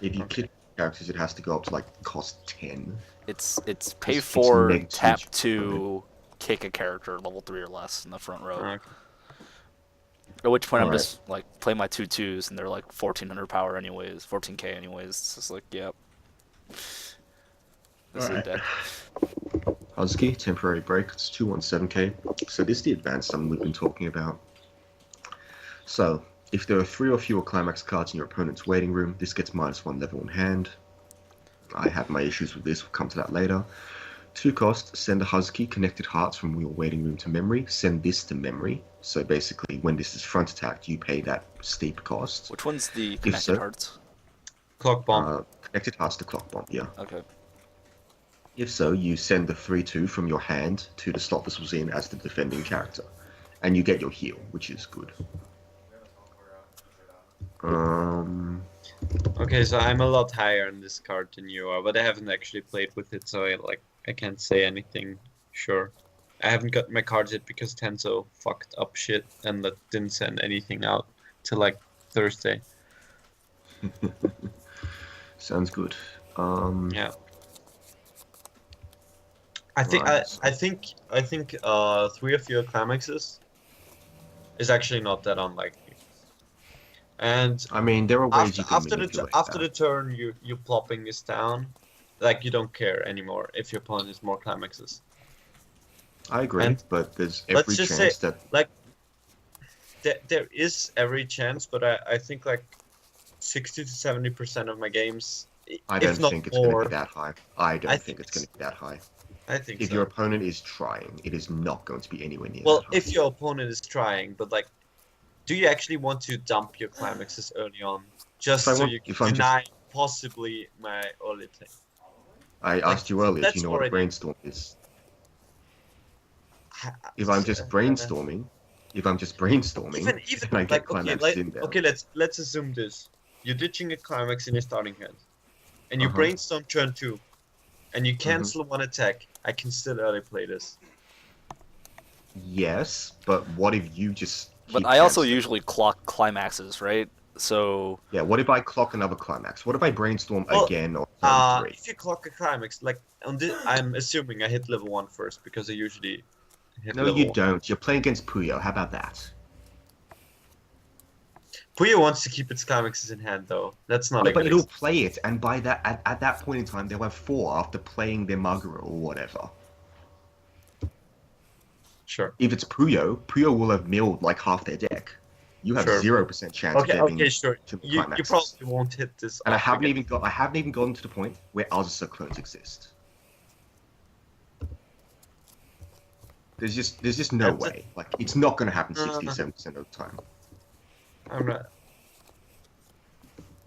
S4: If you kick characters, it has to go up to like cost 10.
S3: It's
S4: It's-
S3: pay
S4: it's
S3: 4,
S4: negative
S3: tap
S4: each
S3: 2, kick a character level 3 or less in the front row.
S1: Okay.
S3: At which point I'm
S2: Alright.
S3: just like play my 2/2s and they're like 1400 power anyways, 14k anyways. It's just like, yep. This is a
S4: Alright.
S3: deck.
S4: Hazuki, temporary break. It's 217k. So this is the advanced summon we've been talking about. So if there are 3 or fewer climax cards in your opponent's waiting room, this gets -1 level in hand. I have my issues with this. We'll come to that later. 2 cost, send a Hazuki connected hearts from your waiting room to memory. Send this to memory. So basically, when this is front attacked, you pay that steep cost.
S3: Which one's the
S4: If
S3: connected
S4: so,
S3: hearts?
S1: Clock bomb.
S4: Connected hearts to clock bomb, yeah.
S3: Okay.
S4: If so, you send the 3/2 from your hand to the slot this was in as the defending character. And you get your heal, which is good.
S1: Okay, so I'm a lot higher on this card than you are, but I haven't actually played with it, so I can't say anything sure. I haven't got my cards yet because Tenso fucked up shit and that didn't send anything out till like Thursday.
S4: Sounds good.
S1: Yeah. I think
S4: Right.
S1: I think 3 of your climaxes is actually not that unlikely. And
S4: I mean, there are ways you can
S1: after
S4: manipulate
S1: the
S4: that.
S1: turn you plopping this down, like you don't care anymore if your opponent has more climaxes.
S4: I agree,
S1: and
S4: but there's
S1: let's
S4: every
S1: just
S4: chance
S1: say,
S4: that
S1: like there is every chance, but I think like 60 to 70% of my games,
S4: I
S1: if
S4: don't
S1: not
S4: think it's going to
S1: more,
S4: be that high. I don't
S1: I
S4: think
S1: think
S4: it's going to be that high.
S1: I think
S4: If
S1: so.
S4: your opponent is trying, it is not going to be anywhere near
S1: Well,
S4: that high.
S1: if your opponent is trying, but like, do you actually want to dump your climaxes early on just
S4: If I
S1: so
S4: want-
S1: you can
S4: if I'm just-
S1: deny possibly my early play?
S4: I asked you earlier, do
S1: that's
S4: you know what a
S1: already-
S4: brainstorm is? If I'm just brainstorming,
S1: even
S4: then I get
S1: like
S4: climaxes in there.
S1: okay, let's assume this: you're ditching a climax in your starting hand, and you
S4: Uh-huh.
S1: brainstorm turn 2, and you cancel one attack. I can still early play this.
S4: Yes, but what if you just
S3: But
S4: keep
S3: I also
S4: canceling?
S3: usually clock climaxes, right? So
S4: Yeah, what if I clock another climax? What if I brainstorm
S1: Well,
S4: again on turn 3?
S1: If you clock a climax, like on this, I'm assuming I hit level 1 first because I usually hit
S4: No,
S1: level
S4: you
S1: 1.
S4: don't. You're playing against Puyo. How about that?
S1: Puyo wants to keep its climaxes in hand, though. That's not
S4: Yeah,
S1: a
S4: but
S1: good
S4: it'll play it, and by that at that point in time, they'll have 4 after playing their Magura or whatever.
S1: Sure.
S4: If it's Puyo, Puyo will have milled like half their deck. You have
S1: Sure.
S4: 0% chance of
S1: Okay,
S4: getting
S1: sure.
S4: to the
S1: You
S4: climaxes.
S1: probably won't hit this.
S4: And I
S1: off
S4: haven't
S1: again.
S4: even gotten to the point where Azusa clones exist. There's just no
S1: That's
S4: way. Like it's not going to happen
S1: No, no, no.
S4: 67% of the time.
S1: I'm not.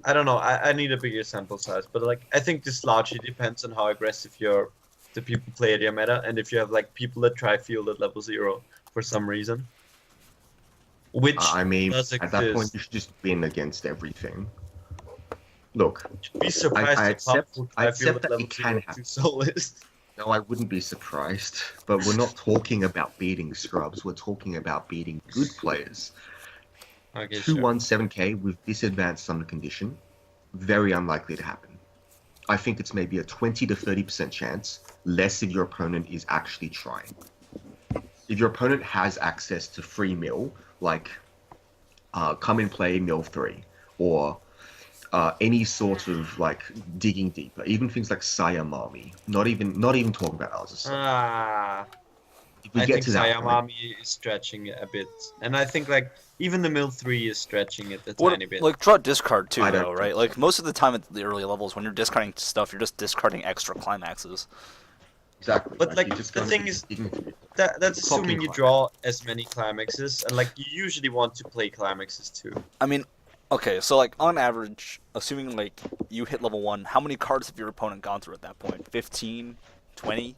S1: I don't know. I need a bigger sample size, but like I think this largely depends on how aggressive the people play at your meta, and if you have like people that try field at level 0 for some reason, which
S4: I mean,
S1: does
S4: at that point,
S1: exist.
S4: you should just win against everything. Look,
S1: Be surprised
S4: I
S1: if Pop
S4: accept-
S1: would
S4: I
S1: try
S4: accept
S1: field at
S4: that
S1: level
S4: it can
S1: 0
S4: happen.
S1: to Solist.
S4: no, I wouldn't be surprised. But we're not talking about beating scrubs. We're talking about beating good players.
S1: Okay, sure.
S4: 217k with this advanced summon condition, very unlikely to happen. I think it's maybe a 20 to 30% chance, less if your opponent is actually trying. If your opponent has access to free mill, like come and play mill 3, or any sort of like digging deeper, even things like Sayamami, not even talking about Azusa. If we
S1: I
S4: get
S1: think
S4: to that point,
S1: Sayamami is stretching it a bit, and I think like even the mill 3 is stretching it a
S3: what,
S1: tiny bit.
S3: like draw discard too,
S4: I don't
S3: though,
S4: think
S3: right?
S4: so.
S3: Like most of the time at the early levels, when you're discarding stuff, you're just discarding extra climaxes.
S4: exactly.
S1: But like
S4: you're just
S1: the
S4: gonna
S1: thing
S4: be
S1: is,
S4: digging through it.
S1: that's
S4: Clocking
S1: assuming you
S4: climax.
S1: draw as many climaxes, and like you usually want to play climaxes too.
S3: I mean, okay, so like on average, assuming like you hit level 1, how many cards have your opponent gone through at that point? 15, 20?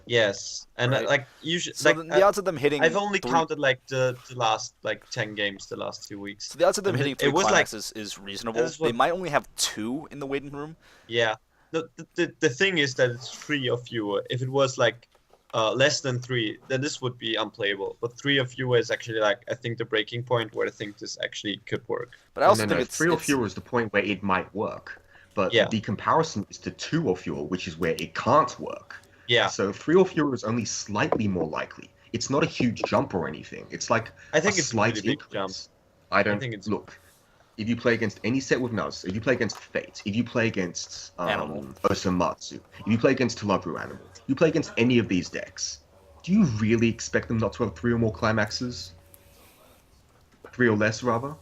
S1: Yes, and
S3: Right.
S1: like usually,
S3: So
S1: like
S3: then the odds of them hitting
S1: I've only
S3: 3
S1: counted like the last like 10 games the last 2 weeks.
S3: So the odds of them
S1: And
S3: hitting
S1: it
S3: 3
S1: was like-
S3: climaxes is reasonable.
S1: That is
S3: They
S1: what-
S3: might only have 2 in the waiting room.
S1: Yeah. The thing is that it's 3 or fewer. If it was like less than 3, then this would be unplayable. But 3 or fewer is actually like I think the breaking point where I think this actually could work.
S3: But I also
S4: no,
S3: think it's
S4: 3 or
S3: it's-
S4: fewer is the point where it might work. But
S1: Yeah.
S4: the comparison is to 2 or fewer, which is where it can't work.
S1: Yeah.
S4: So 3 or fewer is only slightly more likely. it's not a huge jump or anything. It's like
S1: I think
S4: a
S1: it's a
S4: slight
S1: really big
S4: increase.
S1: jump.
S4: I don't
S1: think it's-
S4: look. If you play against any set with Nuz, if you play against Fate, if you play against
S3: Animal.
S4: Osamatsu, if you play against Talabru Animal, you play against any of these decks, do you really expect them not to have 3 or more climaxes? 3 or less, rather?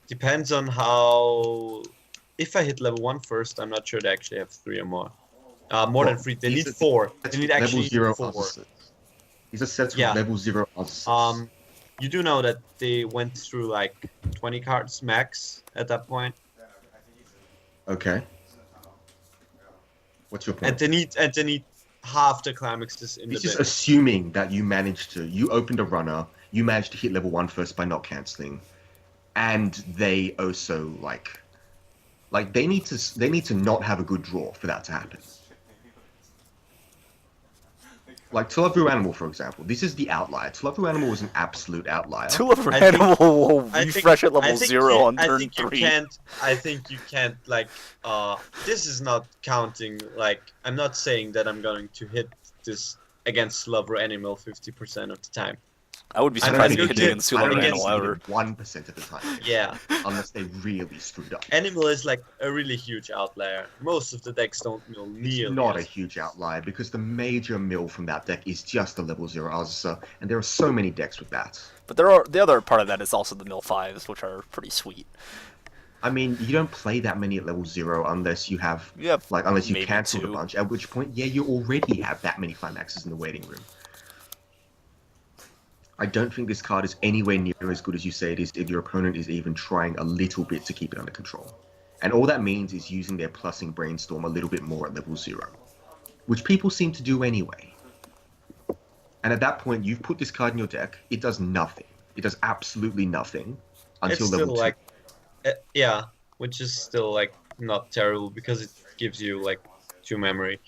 S1: Depends on how. If I hit level 1 first, I'm not sure they actually have 3 or more. More than
S4: Well,
S1: 3. They
S4: these
S1: need
S4: are
S1: 4. They
S4: Sets
S1: need
S4: with
S1: actually
S4: level 0
S1: 4.
S4: Uzzes. These are sets
S1: Yeah.
S4: with level 0 Uzzes.
S1: You do know that they went through like 20 cards max at that point,
S4: Okay. What's your point?
S1: and they need half the climaxes in
S4: This
S1: the
S4: is
S1: deck.
S4: assuming that you opened a runner, you managed to hit level 1 first by not cancelling, and they also they need to not have a good draw for that to happen. Like Tulabru Animal, for example, this is the outlier. Tulabru Animal was an absolute outlier.
S3: Tulabru
S1: I think-
S3: Animal will
S1: I think-
S3: refresh at level
S1: I think
S3: 0
S1: you-
S3: on
S1: I
S3: turn
S1: think you
S3: 3.
S1: can't. I think you can't this is not counting. Like, I'm not saying that I'm going to hit this against Lover Animal 50% of the time.
S3: I would be
S1: I don't
S3: surprised if
S1: think
S3: you
S1: you
S3: hit
S1: can-
S3: against
S4: I don't
S3: Tulabru
S4: think
S1: against-
S3: Animal
S4: you
S3: ever.
S4: hit 1% of the time.
S1: Yeah,
S4: Unless they really screwed up.
S1: Animal is like a really huge outlier. Most of the decks don't mill
S4: It's
S1: nearly.
S4: not a
S1: as-
S4: huge outlier because the major mill from that deck is just a level 0 Azza, and there are so many decks with that.
S3: But the other part of that is also the mill 5s, which are pretty sweet.
S4: I mean, you don't play that many at level 0 unless you have,
S3: Yeah,
S4: unless you
S3: maybe
S4: cancelled a
S3: 2.
S4: bunch, at which point, yeah, you already have that many climaxes in the waiting room. I don't think this card is anywhere near as good as you say it is if your opponent is even trying a little bit to keep it under control. And all that means is using their plussing Brainstorm a little bit more at level 0, which people seem to do anyway. And at that point, you've put this card in your deck, it does nothing. It does absolutely nothing until
S1: It's
S4: level
S1: still
S4: 2.
S1: like, yeah, which is still like not terrible because it gives you like 2 memory.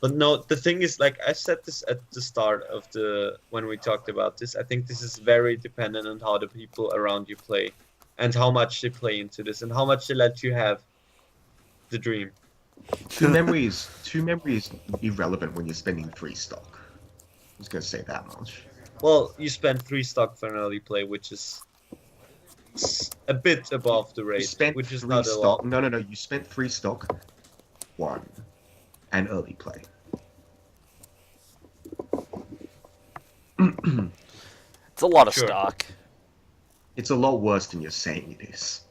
S1: But no, the thing is, like I said this at the start of when we talked about this, I think this is very dependent on how the people around you play, and how much they play into this, and how much they let you have the dream.
S4: 2 memory is irrelevant when you're spending 3 stock. I was gonna say that much.
S1: Well, you spend 3 stock for an early play, which is a bit above the
S4: You
S1: rate,
S4: spent
S1: which is
S4: 3
S1: not a
S4: stock.
S1: lot.
S4: No. You spent 3 stock, 1, and early play.
S3: It's a lot of
S1: Sure.
S3: stock.
S4: It's a lot worse than you're saying it is.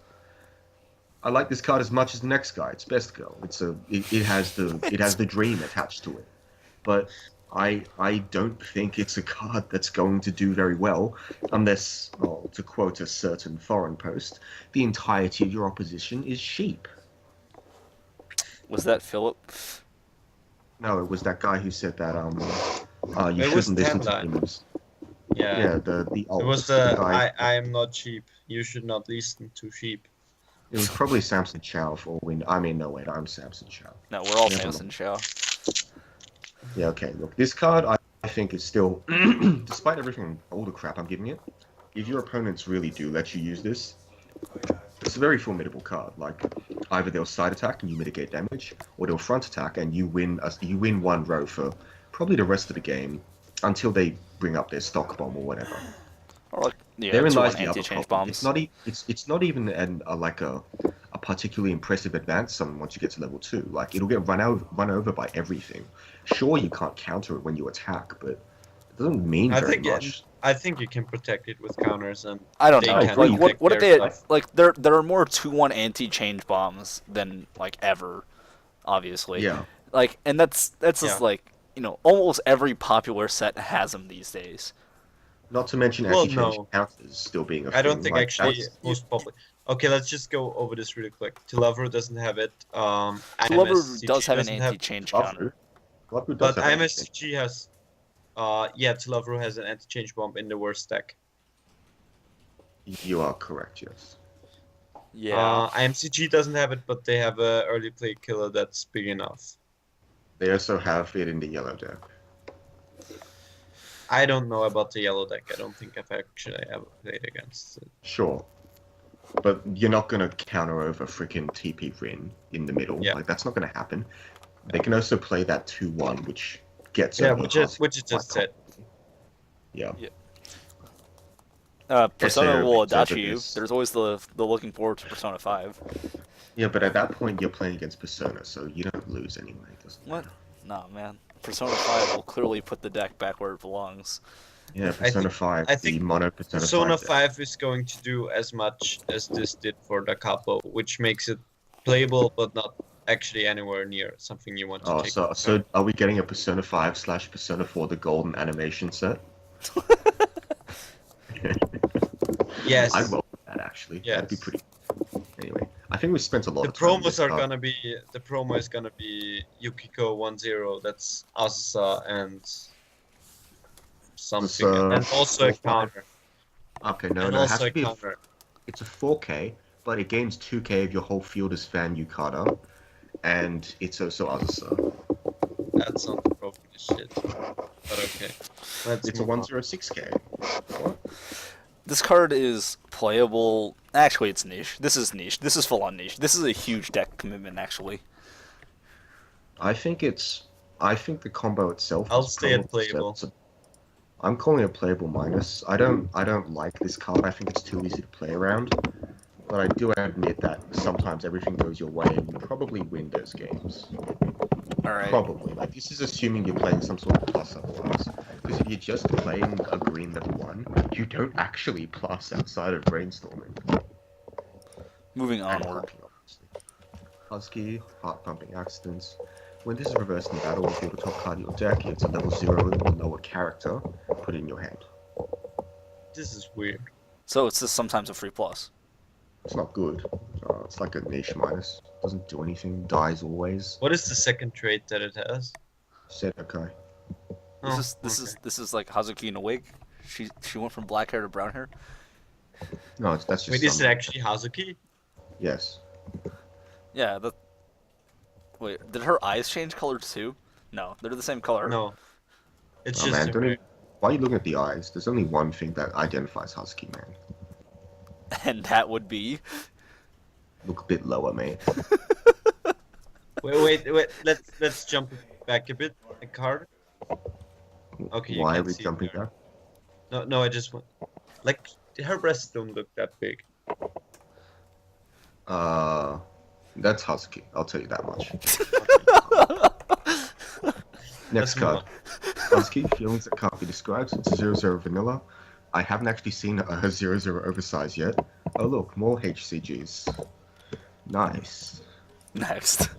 S4: I like this card as much as the next guy. It's Best Girl. It has the dream attached to it, but I don't think it's a card that's going to do very well unless, well, to quote a certain foreign post, the entirety of your opposition is sheep.
S3: Was that Philip?
S4: No, it was that guy who said that you
S1: It was
S4: shouldn't listen to
S1: Tamline.
S4: demons.
S1: Yeah.
S4: Yeah, the
S1: It was
S4: guy.
S1: I am not sheep. You should not listen to sheep.
S4: It was probably Samson Chow for win. I mean, no, wait, I'm Samson Chow.
S3: No, we're all
S4: Never
S3: Samson Chow.
S4: Yeah, okay, look, this card I think is still, despite everything, all the crap I'm giving it, if your opponents really do let you use this, it's a very formidable card. Like, either they'll side attack and you mitigate damage, or they'll front attack and you win 1 row for probably the rest of the game until they bring up their stock bomb or whatever.
S3: Or like, yeah,
S4: Therein
S3: 2
S4: lies
S3: on
S4: the other
S3: anti-change
S4: problem.
S3: bombs.
S4: It's not even a particularly impressive advance summon once you get to level 2. Like, it'll get run over by everything. Sure, you can't counter it when you attack, but it doesn't mean
S1: I
S4: very
S1: think
S4: much.
S1: I think you can protect it with counters, and
S3: I don't
S1: they
S3: know.
S1: can
S3: Like,
S1: protect
S3: what if
S1: their
S3: they had,
S1: stuff.
S3: like there are more 2-1 anti-change bombs than like ever, obviously.
S4: Yeah.
S3: Like, and that's just
S1: Yeah.
S3: like, you know, almost every popular set has them these days.
S4: Not to mention
S1: Well,
S4: anti-change
S1: no.
S4: counters still being a
S1: I don't
S4: thing.
S1: think
S4: Like,
S1: actually
S4: that's-
S1: most public. Okay, let's just go over this really quick. Tilavru doesn't have it.
S3: Tulabru
S1: IMSCG
S3: does have an
S1: doesn't
S3: anti-change
S4: Glove
S3: counter.
S4: Glove does
S1: But
S4: have anti-change.
S1: IMSCG has, yeah, Tilavru has an anti-change bomb in the worst deck.
S4: You are correct, yes.
S3: Yeah.
S1: IMCG doesn't have it, but they have a early play killer that's big enough.
S4: They also have it in the yellow deck.
S1: I don't know about the yellow deck. I don't think I've actually ever played against it.
S4: Sure. But you're not going to counter over freaking TP Rin in the middle.
S1: Yeah.
S4: Like, that's not going to happen. They can also play that 2-1, which gets
S1: Yeah,
S4: over
S1: which is
S4: quite
S1: just it.
S4: comfortably. Yeah.
S3: Persona
S4: SAO
S3: will
S4: except for
S3: adachi you.
S4: this.
S3: There's always the looking forward to Persona 5.
S4: Yeah, but at that point you're playing against Persona, so you don't lose anyway. It doesn't
S3: What?
S4: matter.
S3: Nah, man. Persona 5 will clearly put the deck back where it belongs.
S4: Yeah, Persona 5,
S1: I
S4: the
S1: think
S4: mono Persona
S1: Persona
S4: 5.
S1: 5 is going to do as much as this did for the capo, which makes it playable but not actually anywhere near something you want to
S4: Oh,
S1: take.
S4: so are we getting a Persona 5 / Persona 4 the golden animation set?
S1: Yes.
S4: I'd welcome that actually. That'd be
S1: Yes.
S4: pretty. Anyway, I think we spent a lot
S1: The
S4: of time. on
S1: promos
S4: this
S1: are
S4: card.
S1: gonna be the promo is gonna be Yukiko 1-0. That's Asa and something, and also a
S4: 4-5.
S1: counter.
S4: Okay, no,
S1: And
S4: no, it has
S1: also
S4: to
S1: a
S4: be.
S1: counter.
S4: It's a 4K, but it gains 2K if your whole field is fan Yukata, and it's also Azusa.
S1: That sounds broken as shit. But okay. Let's
S4: It's a
S1: move on.
S4: 106K.
S3: This card is playable. Actually, it's niche. This is niche. This is full on niche. This is a huge deck commitment, actually.
S4: I think the combo itself.
S1: I'll
S4: is
S1: stay at
S4: probably
S1: playable.
S4: set- I'm calling it playable minus. I don't like this card. I think it's too easy to play around. But I do admit that sometimes everything goes your way and you probably win those games.
S3: Alright.
S4: Probably. Like, this is assuming you're playing some sort of plus otherwise. Because if you're just playing a green level 1, you don't actually plus outside of brainstorming.
S3: Moving
S4: And
S3: onward.
S4: harping, obviously. Husky, heart pumping accidents. When this is reversed in battle, if you have a top card in your deck, it's a level 0 or lower character, put it in your hand.
S1: This is weird.
S3: So it's just sometimes a free plus.
S4: It's not good. It's like a niche minus. Doesn't do anything, dies always.
S1: What is the second trait that it has?
S4: Said okay.
S1: Oh,
S3: This is like Hazuki in a wig. She went from black hair to brown hair.
S4: No, that's just.
S1: Wait, is it
S4: some-
S1: actually Hazuki?
S4: Yes.
S3: Yeah. Wait, did her eyes change color too? No, they're the same color.
S1: No. It's
S4: Oh,
S1: just
S4: man,
S1: a
S4: don't
S1: weird.
S4: even... Why are you looking at the eyes? There's only one thing that identifies Husky, man.
S3: And that would be.
S4: Look a bit lower, man.
S1: Wait. Let's jump back a bit. A card. Okay. You
S4: Why are
S1: can
S4: we
S1: see it
S4: jumping
S1: there.
S4: back?
S1: No. I just want. Like her breasts don't look that big.
S4: That's Husky. I'll tell you that much. Next
S1: Let's move
S4: card. Husky, feelings that can't be described. It's 0/0 vanilla. I haven't actually seen a 0/0 oversize yet. Oh look, more HCGs. Nice.
S3: Next.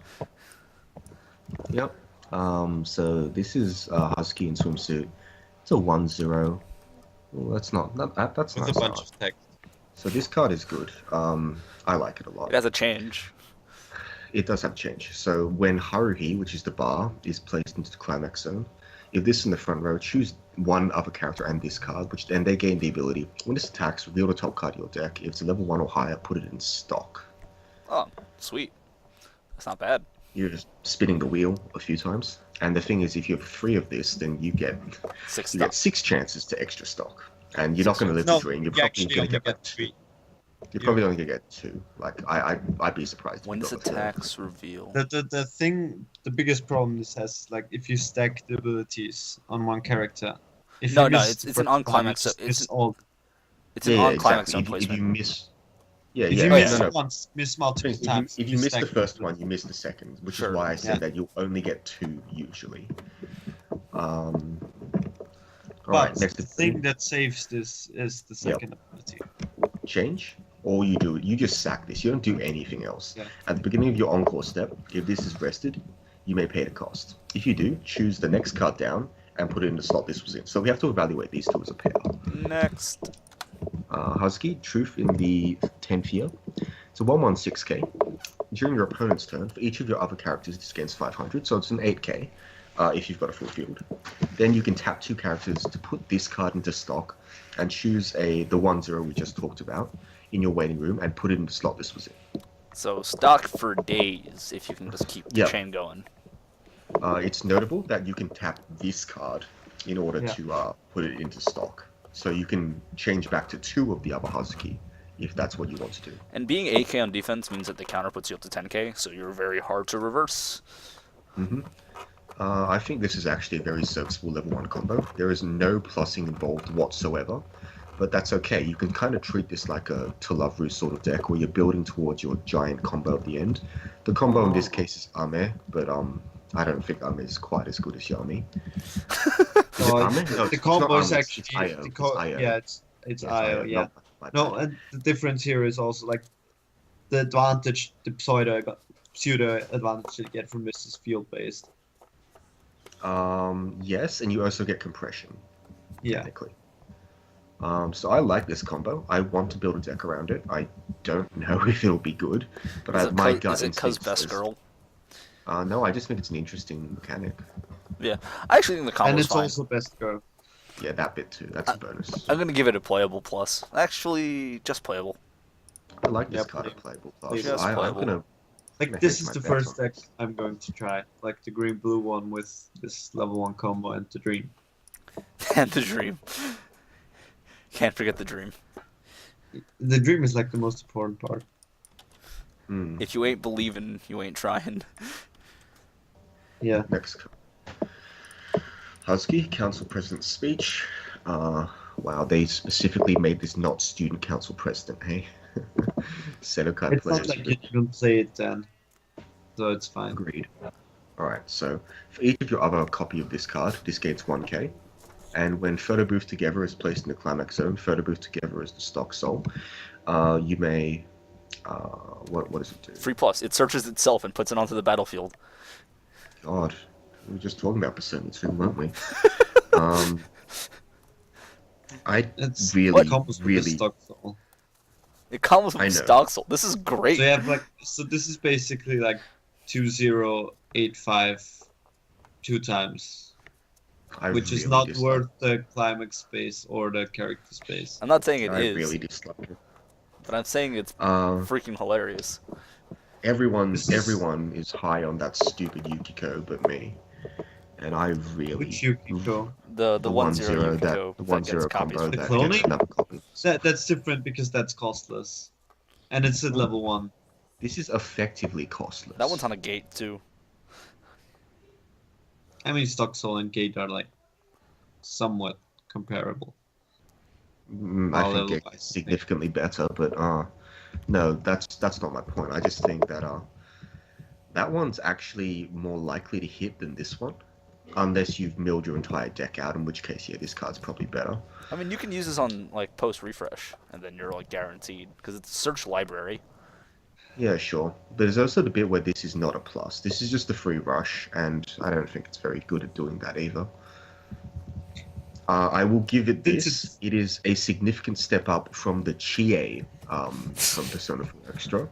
S4: Yep. So this is Husky in swimsuit. It's a 1/0. Well, that's that's
S1: With
S4: nice
S1: a bunch
S4: art.
S1: of text.
S4: So this card is good. I like it a lot.
S3: It has a change.
S4: It does have change. So when Haruhi, which is the bar, is placed into the climax zone, if this is in the front row, choose one other character and this card, which then they gain the ability. When this attacks, reveal the top card of your deck. If it's a level 1 or higher, put it in stock.
S3: Oh, sweet. That's not bad.
S4: You're just spinning the wheel a few times. And the thing is, if you have 3 of this, then you get 6 chances to extra stock. And you're not going to live
S1: No,
S4: the dream. You're
S1: you
S4: probably
S1: actually
S4: going to
S1: only
S4: get
S1: get
S4: 2.
S1: 3.
S4: You're probably only going to get 2. Like, I'd be surprised. if
S3: When
S4: you
S3: this
S4: got the third.
S3: attacks reveal.
S1: The biggest problem this has is like if you stack the abilities on one character. If
S3: No,
S1: you
S3: no,
S1: miss
S3: it's
S1: the
S3: an
S1: first
S3: on-climax,
S1: one,
S3: so
S1: it's all.
S3: It's an on-climax zone
S4: If you
S3: placement.
S4: miss... Yeah,
S1: If
S4: yeah.
S1: you
S4: no,
S1: miss
S4: no, no.
S1: once, miss multiple
S4: If
S1: times.
S4: you miss the
S1: stack
S4: first one, you miss the second, which
S3: Sure.
S4: is why I said
S1: Yeah.
S4: that you'll only get 2 usually. All
S1: But
S4: right, next
S1: the thing that saves this is the second ability.
S4: change. All you do, you just sack this. You don't do anything else.
S1: Yeah.
S4: At the beginning of your encore step, if this is rested, you may pay the cost. If you do, choose the next card down and put it in the slot this was in. So we have to evaluate these two as a pair.
S3: Next.
S4: Husky, Truth in the 10th year. It's a 1/6K. During your opponent's turn, for each of your other characters, this gains 500, so it's an 8K if you've got a full field. Then you can tap 2 characters to put this card into stock and choose the 1/0 we just talked about in your waiting room and put it in the slot this was in.
S3: So stock for days if you can just keep the
S4: Yeah.
S3: chain going.
S4: It's notable that you can tap this card in order
S1: Yeah.
S4: to put it into stock. So you can change back to 2 of the other Hazuki if that's what you want to do.
S3: And being 8K on defense means that the counter puts you up to 10K, so you're very hard to reverse.
S4: Mm-hmm. I think this is actually a very serviceable level 1 combo. There is no plussing involved whatsoever, but that's okay. You can kind of treat this like a To Love Ru sort of deck where you're building towards your giant combo at the end. The combo in this case is Ame, but I don't think Ame is quite as good as Yami. Is it Ame? No,
S1: The
S4: it's
S1: combo
S4: not
S1: is
S4: Ame,
S1: actually
S4: it's Io.
S1: the
S4: Io.
S1: yeah, it's IO,
S4: Io.
S1: yeah.
S4: My
S1: No,
S4: bad.
S1: and the difference here is also like the advantage, the pseudo advantage you get from this is field based.
S4: Yes, and you also get compression,
S1: Yeah.
S4: technically. So I like this combo. I want to build a deck around it. I don't know if it'll be good, but my gut
S3: Is it cause
S4: instinct
S3: best
S4: says-
S3: girl?
S4: No, I just think it's an interesting mechanic.
S3: Yeah, I actually think the combo
S1: And
S3: is
S1: it's
S3: fine.
S1: also best go.
S4: Yeah, that bit too. That's a bonus.
S3: I'm gonna give it a playable plus. Actually, just playable.
S4: I like this
S1: Yeah,
S4: card of playable plus.
S1: Playable.
S3: Just
S4: I'm
S3: playable.
S4: gonna
S1: Like
S4: I
S1: this
S4: think
S1: is
S4: my
S1: the
S4: bets
S1: first
S4: on
S1: deck I'm going to try. Like the green blue one with this level 1 combo and the dream.
S3: And the dream. Can't forget the dream.
S1: The dream is like the most important part.
S3: If you ain't believing, you ain't trying.
S1: Yeah.
S4: Next card. Hazuki, Council President's speech. Wow, they specifically made this not Student Council President, hey? Sedokai
S1: It's not
S4: players.
S1: like you can play it then. So it's fine.
S4: Agreed. Alright, so for each of your other copy of this card, this gains 1k. And when Photo Booth Together is placed in the Climax Zone, Photo Booth Together is the stock soul. You may... what does it do?
S3: Free plus. It searches itself and puts it onto the battlefield.
S4: God, we were just talking about percentage thing, weren't we? I
S1: It's
S4: really,
S1: combos with the
S4: really...
S1: stock soul.
S3: It comes
S4: I
S3: with
S4: know.
S3: stock soul. This is great.
S1: So you have like, so this is basically like 2085 two times, which is
S4: really
S1: not
S4: dislike-
S1: worth the climax space or the character space.
S3: I'm not saying it
S4: I
S3: is,
S4: really dislike it.
S3: but I'm saying it's
S4: Uh,
S3: freaking hilarious.
S4: everyone
S1: This is-
S4: is high on that stupid Yukiko but me. And I really...
S1: Which Yukiko?
S3: The 1-0
S4: 1-0
S3: Yukiko
S4: the
S3: that
S4: 1-0
S3: gets copies.
S4: combo
S1: The
S4: that
S1: cloning?
S4: gets another copy.
S1: That's different because that's costless, and it's at level 1.
S4: This is effectively costless.
S3: That one's on a gate too.
S1: I mean, stock soul and gate are like somewhat comparable.
S4: I
S1: All
S4: think
S1: level
S4: it's
S1: wise.
S4: significantly better, but no, that's not my point. I just think that that one's actually more likely to hit than this one. Unless you've milled your entire deck out, in which case, yeah, this card's probably better.
S3: I mean, you can use this on like post refresh, and then you're like guaranteed because it's a search library.
S4: Yeah, sure. But there's also the bit where this is not a plus. This is just a free rush, and I don't think it's very good at doing that either. I will give it
S1: This
S4: this.
S1: is-
S4: It is a significant step up from the Chie from Persona 4 Extra.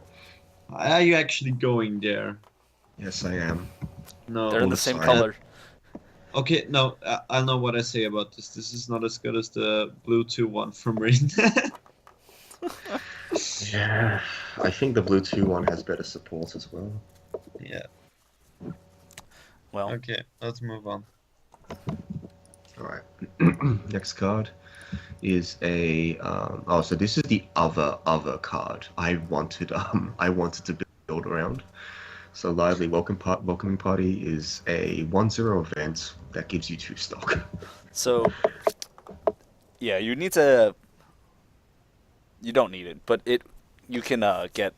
S1: Are you actually going there?
S4: Yes, I am.
S1: No.
S3: They're in the
S4: the
S3: same
S4: side.
S3: color.
S1: Okay, no, I know what I say about this. This is not as good as the blue 2-1 from Rin.
S4: Yeah, I think the Blue 2 one has better support as well.
S1: Yeah.
S3: Well,
S1: Okay, let's move on.
S4: Alright. Next card is a so this is the other card I wanted to build around. So Lively Welcoming Party is a 1-0 event that gives you 2 stock.
S3: so yeah, you need to. You don't need it, but you can get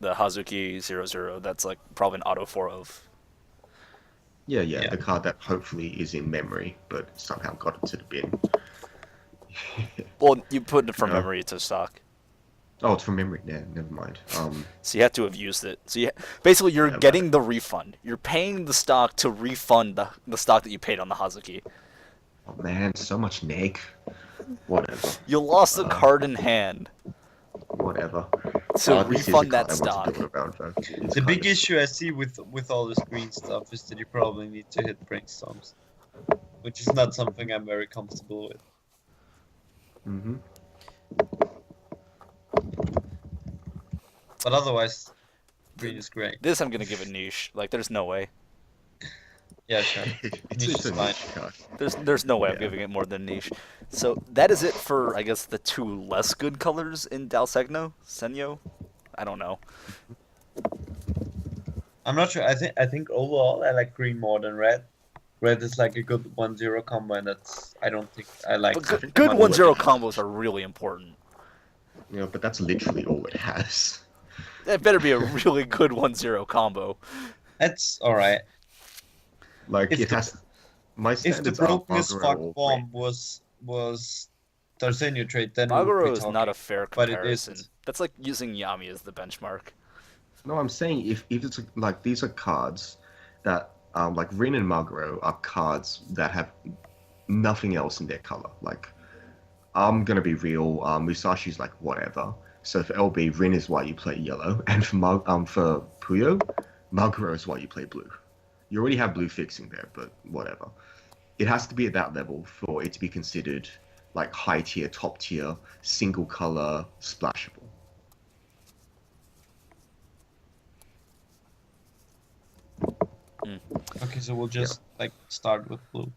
S3: the Hazuki 0-0. That's like probably an auto 4 of.
S4: Yeah,
S1: Yeah.
S4: the card that hopefully is in memory, but somehow got into the bin.
S3: Well, you put it from
S4: No.
S3: memory to stock,
S4: Oh, it's from memory. Yeah, never mind.
S3: so you have to have used it. So basically you're
S4: Yeah,
S3: getting the refund. You're paying the stock to refund the stock that you paid on the Hazuki.
S4: Oh man, so much neg. Whatever.
S3: You lost a card in hand
S4: Whatever.
S3: to
S4: This is a
S3: refund that
S4: card I want
S3: stock.
S4: to build around, though. It's
S1: The
S4: kind
S1: big
S4: of-
S1: issue I see with all this green stuff is that you probably need to hit brainstorms, which is not something I'm very comfortable with.
S4: Mhm.
S1: But otherwise, green is great.
S3: This I'm gonna give a niche. Like, there's no way.
S1: Yeah, sure.
S4: it's
S1: Niche
S4: a
S1: is fine.
S4: niche card.
S3: There's no way I'm
S4: Yeah.
S3: giving it more than niche. So that is it for, I guess, the 2 less good colors in Dal Segno? Senyo? I don't know.
S1: I'm not sure. I think overall I like green more than red, red is like a good 1-0 combo, and I don't think I like.
S3: But
S4: think
S3: good
S4: one
S3: 1-0
S4: would-
S3: combos are really important.
S4: You know, but that's literally all it has.
S3: It better be a really good 1-0 combo.
S1: That's all right.
S4: Like
S1: If
S4: it
S1: the-
S4: has. My
S1: If the
S4: standards are
S1: broken as
S4: Maguro
S1: fuck
S4: or
S1: bomb was Dal Segno trait, then we would
S3: Maguro
S1: be
S3: is
S1: talking.
S3: not a fair
S1: but it
S3: comparison.
S1: isn't.
S3: That's like using Yami as the benchmark.
S4: No, I'm saying if it's like these are cards that like Rin and Maguro are cards that have nothing else in their color. Like I'm gonna be real, Musashi's like whatever. So for LB, Rin is why you play yellow, and for Puyo, Maguro is why you play blue. You already have blue fixing there, but whatever. It has to be at that level for it to be considered like high tier, top tier, single color, splashable.
S1: Okay, so we'll just like start with blue.